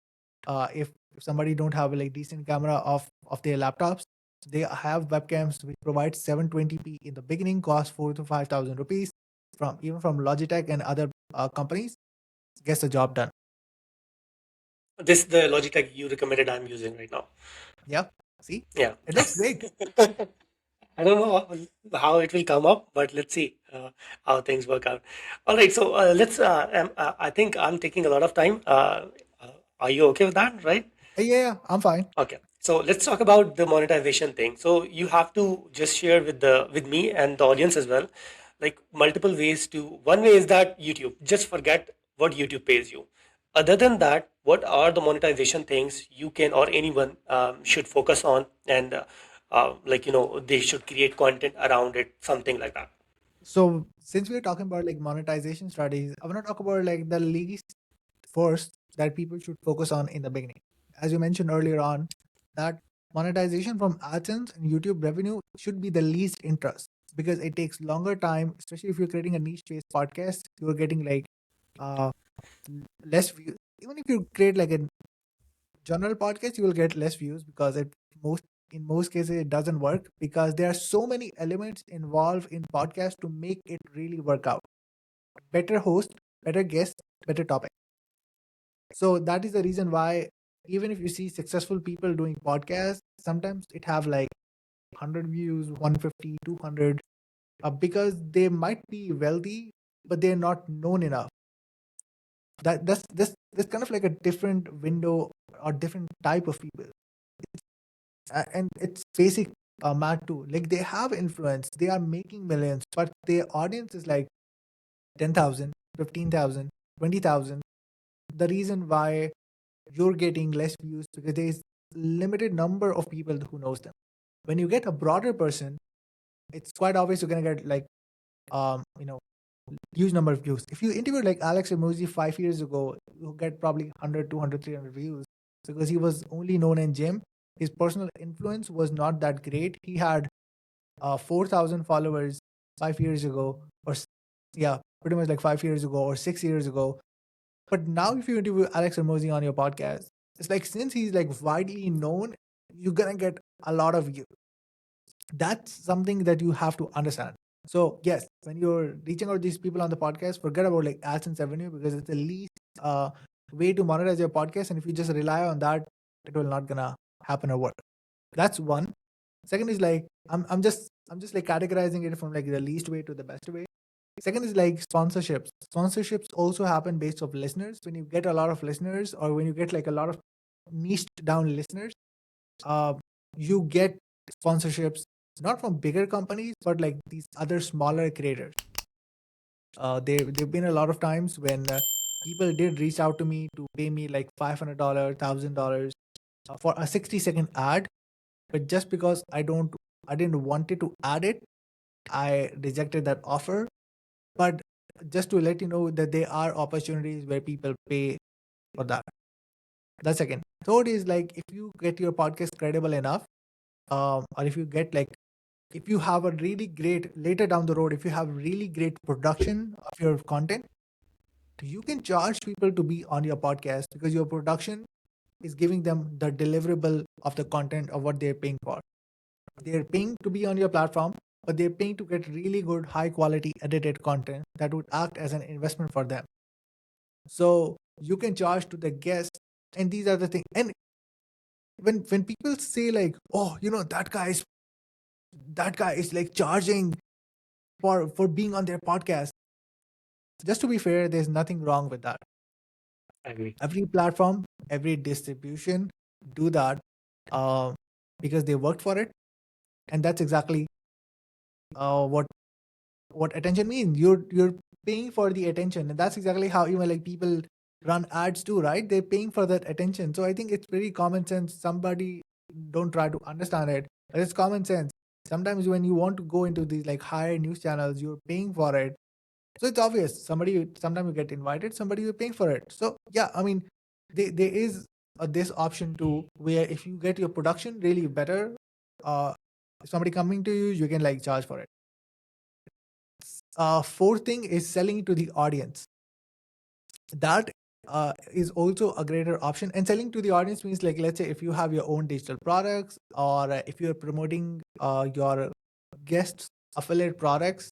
If somebody don't have a like decent camera of their laptops, they have webcams which provide 720p in the beginning, cost 4 to 5,000 rupees, from even from Logitech and other companies. Gets the job done. This the Logitech you recommended I'm using right now. Yeah, see, Yeah. it looks great. I don't know how it will come up, but let's see how things work out. All right, so I think I'm taking a lot of time. Are you okay with that, right? Yeah, I'm fine. Okay, so let's talk about the monetization thing. So you have to just share with me and the audience as well, like multiple ways to. One way is that YouTube. Just forget what YouTube pays you. Other than that, what are the monetization things you can or anyone should focus on, and they should create content around it, something like that. So since we're talking about like monetization strategies, I want to talk about like the least first that people should focus on in the beginning. As you mentioned earlier on, that monetization from AdSense and YouTube revenue should be the least interest, because it takes longer time, especially if you're creating a niche-based podcast. You're getting like uh less views. Even if you create like a general podcast, you will get less views, because most in most cases it doesn't work, because there are so many elements involved in podcast to make it really work out. Better host, better guest, better topic. So that is the reason why even if you see successful people doing podcasts, sometimes it have like 100 views, 150, 200, because they might be wealthy, but they're not known enough. That's kind of like a different window or different type of people. And it's basic math too. Like they have influence, they are making millions, but their audience is like 10,000, 15,000, 20,000. The reason why you're getting less views, because there's limited number of people who knows them. When you get a broader person, it's quite obvious you're gonna get like um you know huge number of views. If you interview like Alex Ramosi 5 years ago, you get probably 100, 200, 300 views. because he was only known in gym. His personal influence was not that great. He had 4,000 followers 5 years ago, yeah, pretty much like 5 years ago or 6 years ago. But now, if you interview Alex Hermosi on your podcast, it's like since he's like widely known, you're gonna get a lot of you. That's something that you have to understand. So yes, when you're reaching out these people on the podcast, forget about like AdSense revenue because it's the least way to monetize your podcast. And if you just rely on that, it will not gonna happen or work. That's one. Second is like I'm just like categorizing it from like the least way to the best way. Second is like sponsorships. Sponsorships also happen based off listeners. When you get a lot of listeners, or when you get like a lot of niched down listeners, uh, you get sponsorships not from bigger companies, but like these other smaller creators. There've been a lot of times when people did reach out to me to pay me like $500, $1,000 for a 60-second ad, but just because I didn't want it to add it, I rejected that offer. But just to let you know that there are opportunities where people pay for that. That's second. Third is like if you get your podcast credible enough, or if you get like if you have a really great later down the road, if you have really great production of your content, you can charge people to be on your podcast because your production is giving them the deliverable of the content of what they're paying for. They're paying to be on your platform, but they're paying to get really good, high quality edited content that would act as an investment for them. So you can charge to the guest, and these are the things. And when people say like, oh, that guy is like charging for being on their podcast. Just to be fair, there's nothing wrong with that. I agree. Every platform, every distribution do that uh, because they worked for it, and that's exactly what attention means. You're paying for the attention, and that's exactly how even like people run ads too, right? They're paying for that attention. So I think it's very common sense. Somebody don't try to understand it, but it's common sense. Sometimes when you want to go into these like higher news channels, you're paying for it. So it's obvious. Sometimes you get invited, somebody you're paying for it. So yeah, I mean, there is this option too, where if you get your production really better, uh, somebody coming to you, you can like charge for it. Fourth thing is selling to the audience. That is also a greater option. And selling to the audience means like, let's say if you have your own digital products, or if you're promoting your guests affiliate products.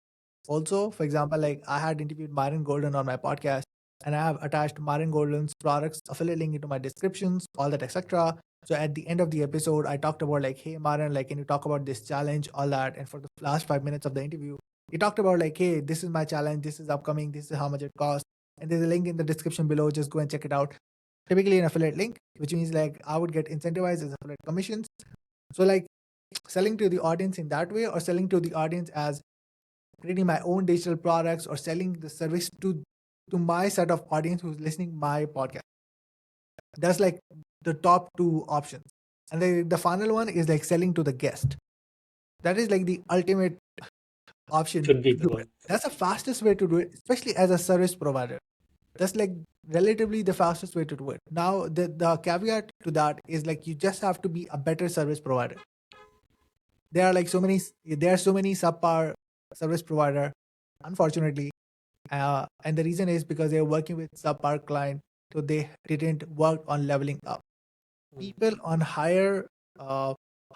Also, for example, like I had interviewed Myron Golden on my podcast, and I have attached Myron Golden's products affiliate link into my descriptions, all that, etc. So at the end of the episode, I talked about like, hey Myron, like, can you talk about this challenge, all that. And for the last 5 minutes of the interview, he talked about like, hey, this is my challenge, this is upcoming, this is how much it costs, and there's a link in the description below. Just go and check it out. Typically an affiliate link, which means like I would get incentivized as affiliate commissions. So like selling to the audience in that way, or selling to the audience as creating my own digital products, or selling the service to my set of audience who's listening my podcast. That's like the top two options. And the final one is like selling to the guest. That is like the ultimate option Should be to the do it. one. That's the fastest way to do it, especially as a service provider. That's like relatively the fastest way to do it. Now, the caveat to that is like you just have to be a better service provider. There are so many subpar service provider, unfortunately, and the reason is because they're working with subpar client, so they didn't work on leveling up. Mm. People on higher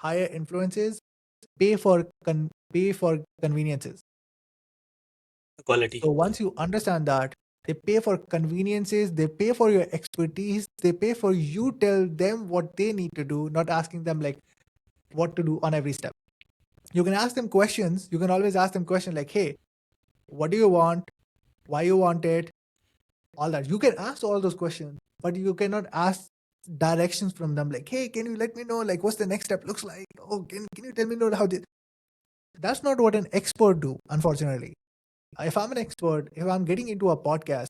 influences pay for conveniences. Quality. So once you understand that, they pay for conveniences, they pay for your expertise, they pay for you tell them what they need to do, not asking them like what to do on every step. You can ask them questions. You can always ask them questions like, hey, what do you want? Why you want it? All that. You can ask all those questions, but you cannot ask directions from them like, hey, can you let me know like what's the next step looks like? Oh, can you tell me know how this? That's not what an expert do, unfortunately. If I'm an expert, if I'm getting into a podcast,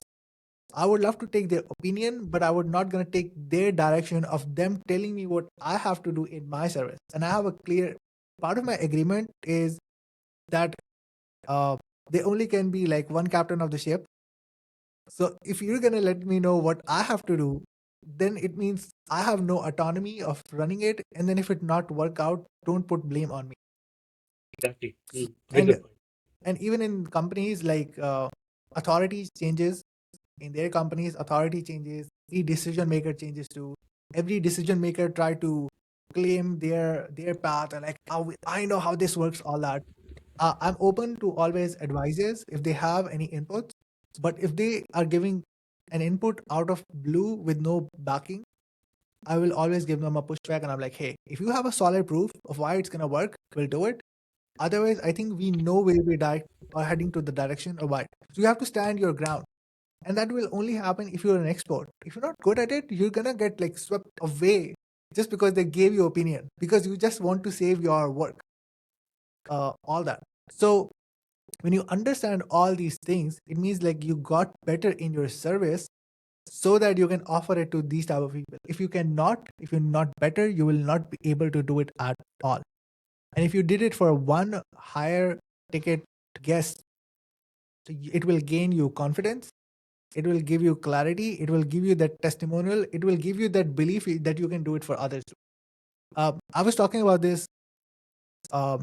I would love to take their opinion, but I would not gonna take their direction of them telling me what I have to do in my service. And I have a clear part of my agreement is that uh, they only can be like one captain of the ship. So if you're gonna let me know what I have to do, then it means I have no autonomy of running it. And then if it not work out, don't put blame on me. Exactly. Very And good point. and even in companies, like authority changes in their companies, authority changes, the decision maker changes too. Every decision maker try to claim their path and like, oh, I know how this works, all that. I'm open to always advices if they have any inputs, but if they are giving an input out of blue with no backing, I will always give them a pushback, and I'm like, hey, if you have a solid proof of why it's gonna work, we'll do it. Otherwise, I think we know where we are heading to the direction of why. So you have to stand your ground. And that will only happen if you're an expert. If you're not good at it, you're gonna get like swept away just because they gave you opinion, because you just want to save your work, all that. So when you understand all these things, it means like you got better in your service so that you can offer it to these type of people. If you're not better, you will not be able to do it at all. And if you did it for one higher ticket guest, it will gain you confidence, it will give you clarity, it will give you that testimonial, it will give you that belief that you can do it for others too. I was talking about this a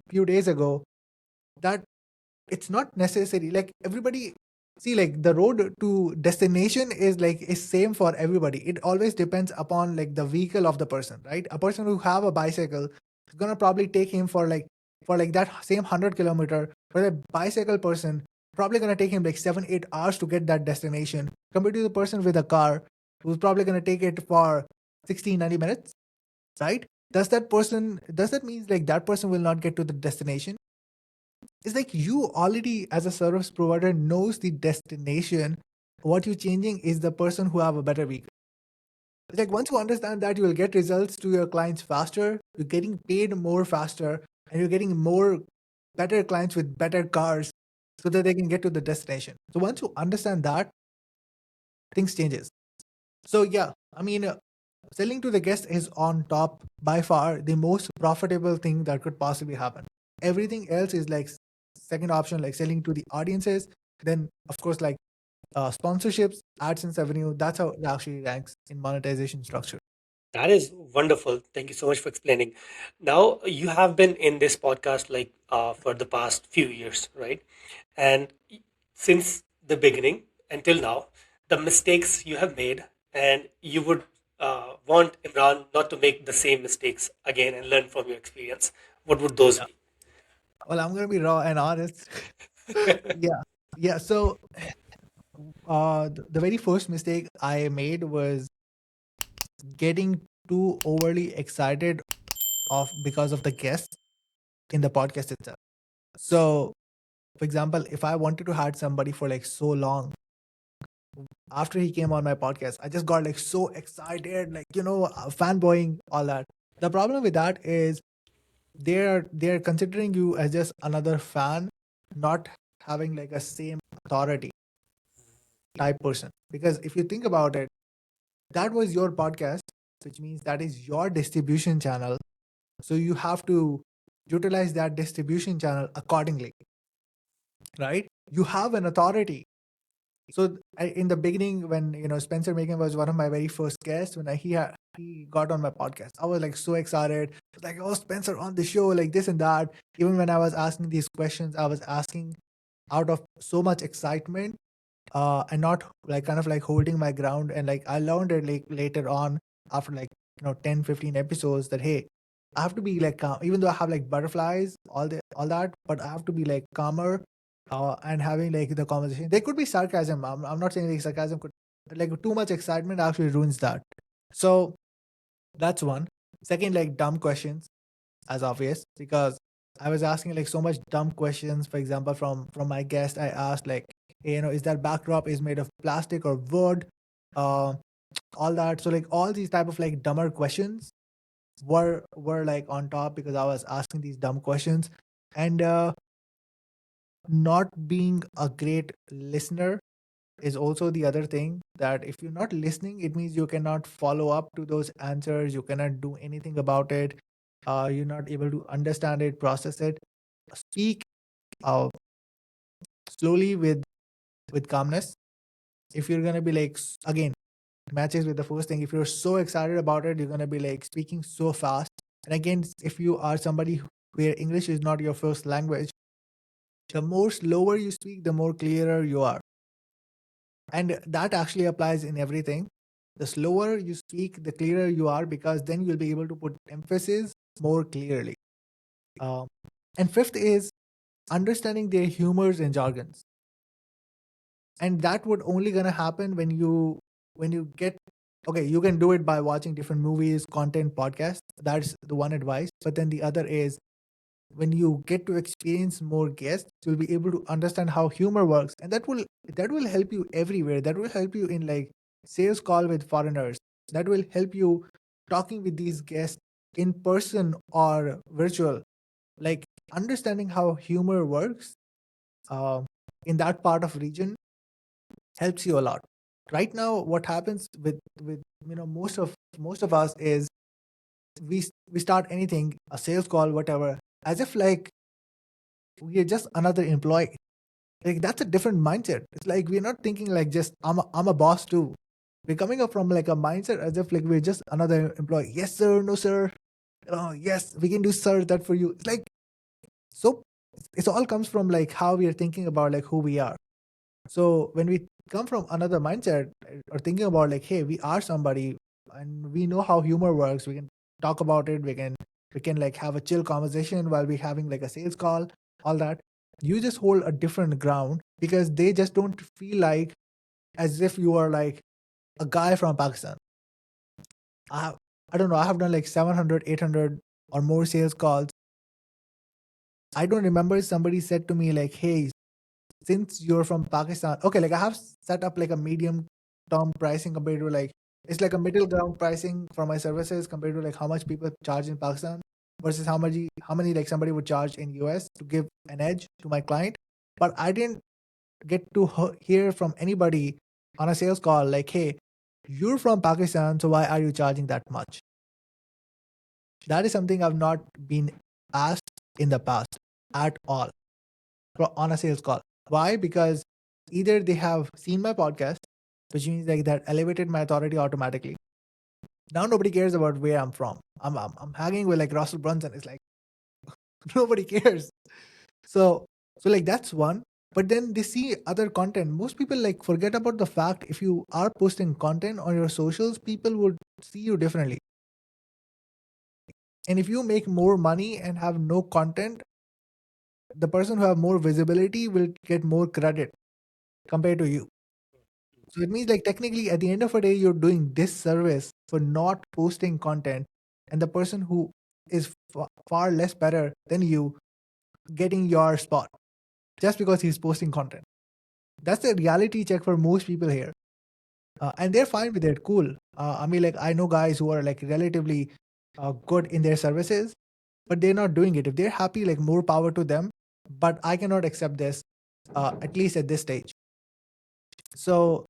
few days ago, that it's not necessary like everybody, see, like the road to destination is same for everybody. It always depends upon like the vehicle of the person, right? A person who have a bicycle is gonna probably take him for like that same 100 kilometer. For a bicycle person, probably gonna take him like 7-8 hours to get that destination, compared to the person with a car who's probably gonna take it for 60-90 minutes, right? Does that mean like that person will not get to the destination? It's like you already, as a service provider, knows the destination. What you're changing is the person who have a better vehicle. It's like once you understand that, you will get results to your clients faster, you're getting paid more faster, and you're getting more better clients with better cars so that they can get to the destination. So once you understand that, things changes. So yeah, I mean, selling to the guest is on top by far the most profitable thing that could possibly happen. Everything else is like second option, like selling to the audiences. Then of course, like sponsorships, AdSense revenue. That's how it actually ranks in monetization structure. That is wonderful. Thank you so much for explaining. Now, you have been in this podcast like for the past few years, right? And since the beginning until now, the mistakes you have made, and you would want Imran not to make the same mistakes again and learn from your experience. What would those Yeah. be? Well, I'm gonna be raw and honest. Yeah, yeah. So the very first mistake I made was getting too overly excited of because of the guests in the podcast itself. So, for example, if I wanted to hire somebody for like so long, after he came on my podcast, I just got like so excited, like fanboying, all that. The problem with that is they're considering you as just another fan, not having like a same authority type person. Because if you think about it, that was your podcast, which means that is your distribution channel. So you have to utilize that distribution channel accordingly, right? You have an authority. So in the beginning, when Spencer Megan was one of my very first guests, when he got on my podcast, I was like so excited, like, oh, Spencer on the show, like this and that. Even when I was asking these questions, I was asking out of so much excitement, and not like kind of like holding my ground. And like I learned it like later on, after like 10-15 episodes, that hey, I have to be like calm, even though I have like butterflies, all that, but I have to be like calmer, and having like the conversation. There could be sarcasm. I'm not saying like sarcasm could, like too much excitement actually ruins that. So that's one. Second, like dumb questions, as obvious, because I was asking like so much dumb questions. For example, from my guest, I asked like, hey, is that backdrop is made of plastic or wood? Uh, all that. So like all these type of like dumber questions were like on top because I was asking these dumb questions. And not being a great listener is also the other thing, that if you're not listening, it means you cannot follow up to those answers, you cannot do anything about it, you're not able to understand it, process it, speak uh, slowly with calmness. If you're going to be like again, matches with the first thing. If you're so excited about it, you're gonna be like speaking so fast. And again, if you are somebody where English is not your first language, the more slower you speak, the more clearer you are. And that actually applies in everything. The slower you speak, the clearer you are, because then you'll be able to put emphasis more clearly. Um, and fifth is understanding their humors and jargons. And that would only gonna happen when you get okay, you can do it by watching different movies, content, podcasts. That's the one advice. But then the other is when you get to experience more guests, you'll be able to understand how humor works. And that will help you everywhere. That will help you in like sales call with foreigners. That will help you talking with these guests in person or virtual. Like understanding how humor works uh, in that part of region helps you a lot. Right now, what happens with most of us is we start anything, a sales call, whatever, as if like we are just another employee. Like that's a different mindset. It's like we're not thinking like just I'm a boss too. We're coming up from like a mindset as if like we're just another employee. Yes sir, no sir. Oh yes, we can do sir that for you. It's like so. It all comes from like how we are thinking about like who we are. So when we come from another mindset or thinking about like, hey, we are somebody and we know how humor works, we can talk about it. We can like have a chill conversation while we're having like a sales call, all that. You just hold a different ground because they just don't feel like as if you are like a guy from Pakistan. I have, I don't know. I have done like 700, 800 or more sales calls. I don't remember somebody said to me like, hey, since you're from Pakistan, okay, like I have set up like a medium term pricing compared to like it's like a middle ground pricing for my services compared to like how much people charge in Pakistan versus how many like somebody would charge in US to give an edge to my client. But I didn't get to hear from anybody on a sales call like, hey, you're from Pakistan, so why are you charging that much? That is something I've not been asked in the past at all on a sales call. Why? Because either they have seen my podcast, which means like that elevated my authority automatically. Now nobody cares about where I'm from. I'm hanging with like Russell Brunson. It's like nobody cares. So so like that's one. But then they see other content. Most people like forget about the fact if you are posting content on your socials, people would see you differently. And if you make more money and have no content, the person who have more visibility will get more credit compared to you. So it means like technically at the end of the day, you're doing disservice for not posting content, and the person who is far less better than you getting your spot just because he's posting content. That's a reality check for most people here, and they're fine with it. Cool. I mean, like I know guys who are like relatively good in their services, but they're not doing it. If they're happy, like more power to them. But I cannot accept this, at least at this stage. So,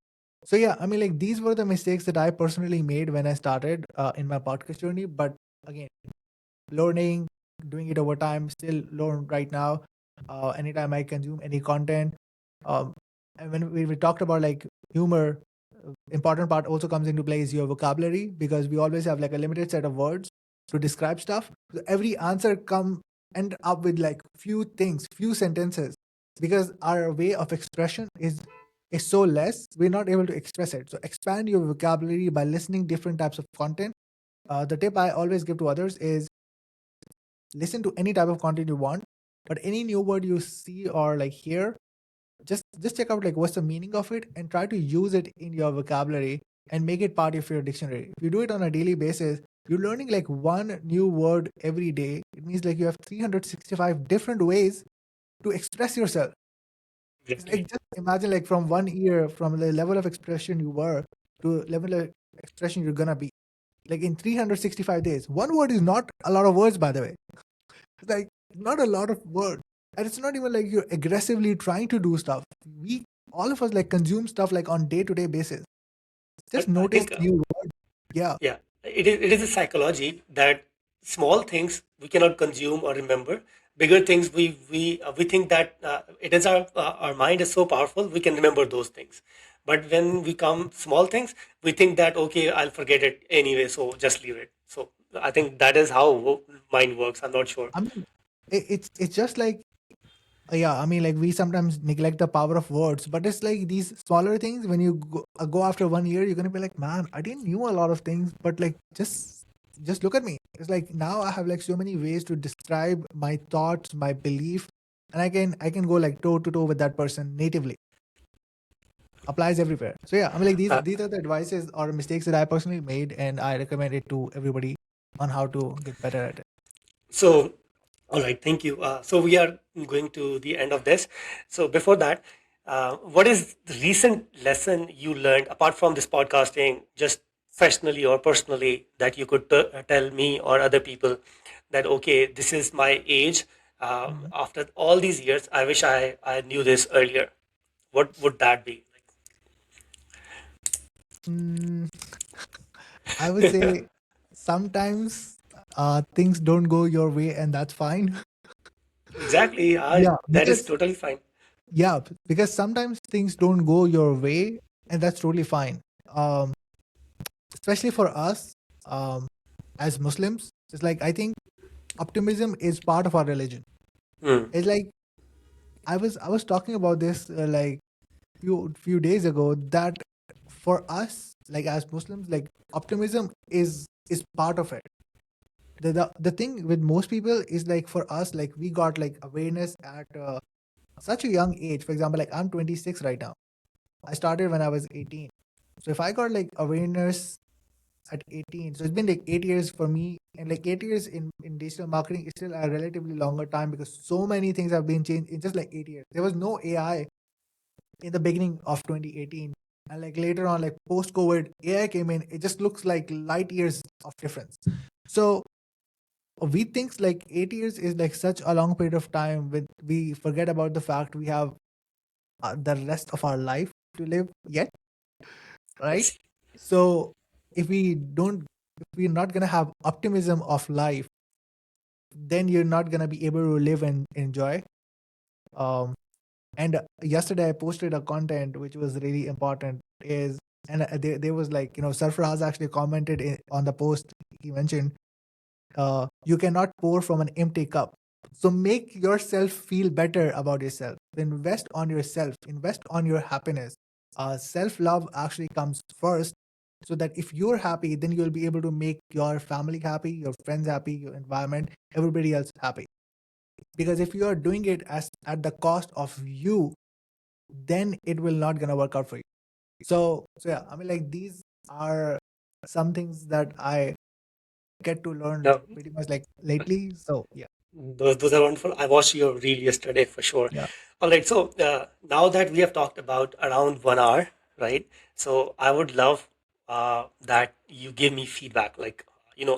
so yeah, I mean, like these were the mistakes that I personally made when I started in my podcast journey. But again, learning, doing it over time, still learn right now. Anytime I consume any content, um, and when we talked about like humor, important part also comes into play is your vocabulary because we always have like a limited set of words to describe stuff. So every answer come end up with like few things, few sentences, because our way of expression is so less, we're not able to express it. So expand your vocabulary by listening different types of content. The tip I always give to others is listen to any type of content you want, but any new word you see or like hear, just check out like what's the meaning of it and try to use it in your vocabulary and make it part of your dictionary. If you do it on a daily basis, you're learning like one new word every day. It means like you have 365 different ways to express yourself. It's like Exactly. just imagine like from one year, from the level of expression you were to level of expression you're gonna be. Like in 365 days. One word is not a lot of words, by the way. It's like not a lot of words. And it's not even like you're aggressively trying to do stuff. We all of us like consume stuff like on day-to-day basis. Just But I notice think, new words. Yeah. yeah, it is a psychology that small things we cannot consume or remember. Bigger things we think that it is our mind is so powerful we can remember those things. But when we come small things, we think that okay, I'll forget it anyway, so just leave it. So I think that is how mind works. I'm not sure. I mean, it's just like yeah. I mean, like we sometimes neglect the power of words, but it's like these smaller things. When you go after 1 year, you're gonna be like, man, I didn't knew a lot of things, but like just look at me. It's like now I have like so many ways to describe my thoughts, my belief, and I can go like toe to toe with that person natively. Applies everywhere. So yeah, I mean, like these Uh, these are the advices or mistakes that I personally made, and I recommend it to everybody on how to get better at it. so all right, thank you. So we are going to the end of this. So before that, what is the recent lesson you learned apart from this podcasting, just professionally or personally, that you could tell me or other people that okay, this is my age. Mhm. After all these years, I wish I knew this earlier. What would that be? Mm, I would say sometimes things don't go your way, and that's fine. Exactly. Yeah, That is because totally fine. because sometimes things don't go your way, and that's totally fine. Um, Especially for us, as Muslims, it's like I think optimism is part of our religion. Hmm. It's like I was talking about this like few days ago that for us like as Muslims, like optimism is part of it. The thing with most people is like for us, like we got like awareness at such a young age. For example, like I'm 26 right now. I started when I was 18. So if I got like awareness at 18, so it's been like 8 years for me, and like 8 years in digital marketing is still a relatively longer time because so many things have been changed in just like 8 years. There was no AI in the beginning of 2018, and like later on, like post COVID, AI came in. It just looks like light years of difference. So we think like 8 years is like such a long period of time when we forget about the fact we have the rest of our life to live yet, right? Yes. So if we don't if we're not gonna have optimism of life, then you're not gonna be able to live and enjoy. um and yesterday I posted a content which was really important is, and there was like, Sarfaraz actually commented on the post. He mentioned, you cannot pour from an empty cup. So make yourself feel better about yourself. Invest on yourself. Invest on your happiness. Self love actually comes first, so that if you're happy, then you'll be able to make your family happy, your friends happy, your environment, everybody else happy. Because if you are doing it as at the cost of you, then it will not gonna work out for you. So yeah, I mean, like these are some things that I get to learn No, like pretty much like lately. So yeah, those are wonderful. I watched your reel yesterday for sure. yeah. All right. So now that we have talked about around 1 hour, right? So I would love that you give me feedback. Like,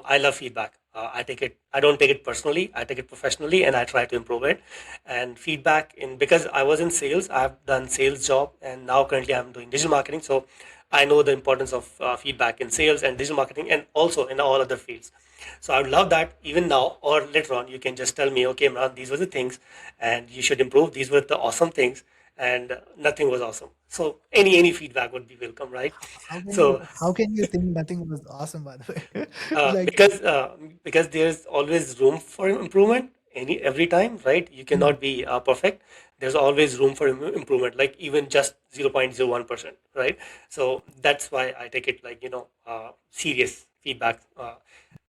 I love feedback. I take it. I don't take it personally. I take it professionally, and I try to improve it. And feedback in because I was in sales. I've done sales job, and now currently I'm doing digital marketing. So I know the importance of feedback in sales and digital marketing, and also in all other fields. So I would love that even now or later on, you can just tell me, okay, Imran, these were the things, and you should improve. These were the awesome things, and nothing was awesome. So any feedback would be welcome, right? How can you So how can you think nothing was awesome, by the way? Like, because there's always room for improvement every time, right? You mm, cannot be perfect. There's always room for improvement, like even just 0.01%, right? So that's why I take it like serious feedback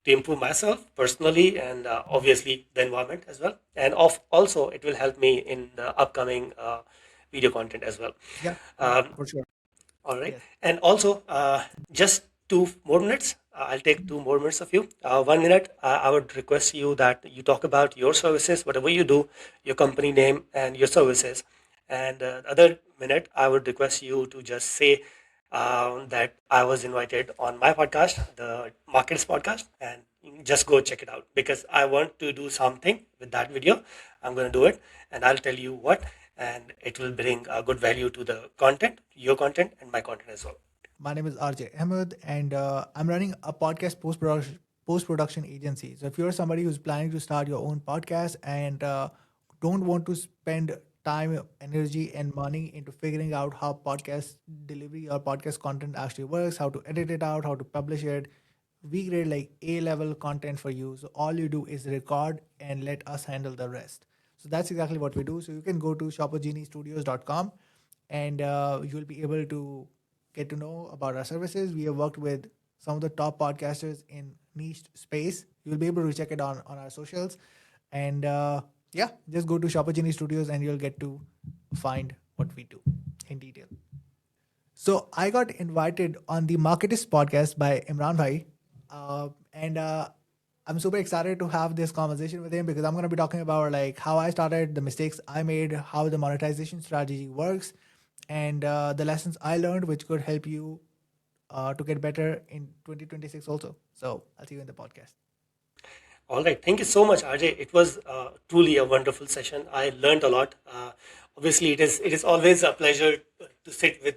to improve myself personally and mm, obviously the environment as well, and of also it will help me in the upcoming video content as well. yeah, yeah, um, for sure. all right. Yes. And also, just 2 more minutes. I'll take 2 more minutes of you. 1 minute, I would request you that you talk about your services, whatever you do, your company name, and your services. And the other minute, I would request you to just say that I was invited on my podcast, the Marketist podcast, and just go check it out because I want to do something with that video. I'm going to do it, and I'll tell you what, and it will bring a good value to the content, your content, and my content as well. My name is RJ Ahmed, and I'm running a podcast post production agency. So if you're somebody who's planning to start your own podcast and don't want to spend time, energy, and money into figuring out how podcast delivery or podcast content actually works, how to edit it out, how to publish it. We grade like A level content for you. So all you do is record and let us handle the rest. So that's exactly what we do. So you can go to shopogenistudios.com and you'll be able to get to know about our services. We have worked with some of the top podcasters in niche space. You'll be able to check it on our socials. And yeah, just go to Shopogeny Studios and you'll get to find what we do in detail. So I got invited on the Marketist podcast by Imran Bhai. And I'm super excited to have this conversation with him because I'm going to be talking about like how I started, the mistakes I made, how the monetization strategy works, and the lessons I learned, which could help you to get better in 2026 also. So I'll see you in the podcast. All right. Thank you so much, RJ. It was truly a wonderful session. I learned a lot. Obviously, it is always a pleasure to sit with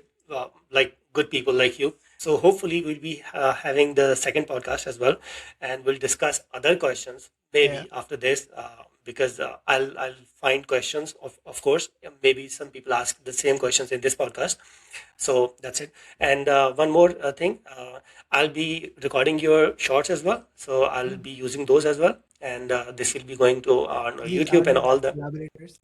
like good people like you. So hopefully, we'll be having the second podcast as well, and we'll discuss other questions Yeah. maybe after this. Because I'll find questions of course. Maybe some people ask the same questions in this podcast, so that's it. And one more thing, I'll be recording your shorts as well. So I'll Mm. be using those as well. And this will be going to on Please YouTube add and me as all the. collaborators.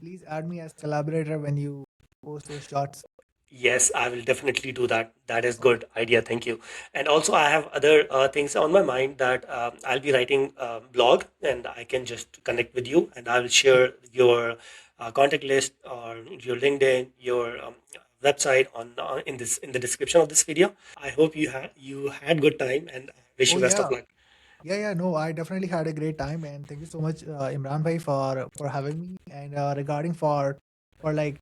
Please add me as collaborator when you post those shots. Yes, I will definitely do that. That is Okay. good idea. Thank you. And also, I have other things on my mind that I'll be writing a blog, and I can just connect with you, and I will share your contact list or your LinkedIn, your website on in the description of this video. I hope you had good time, and I wish Oh you best of yeah. luck. Yeah, yeah, no, I definitely had a great time, and thank you so much, Imran bhai, for having me. And regarding for like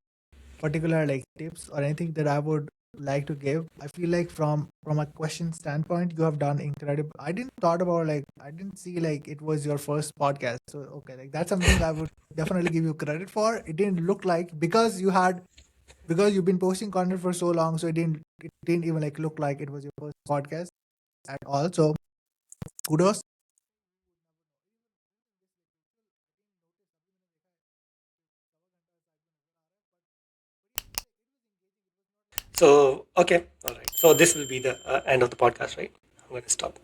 particular like tips or anything that I would like to give, I feel like from a question standpoint, you have done incredible. I didn't see like it was your first podcast, so okay, like that's something I would definitely give you credit for. It didn't look like because you've been posting content for so long, so it didn't even like look like it was your first podcast at all. So kudos. So okay, all right. So this will be the end of the podcast, right? I'm going to stop.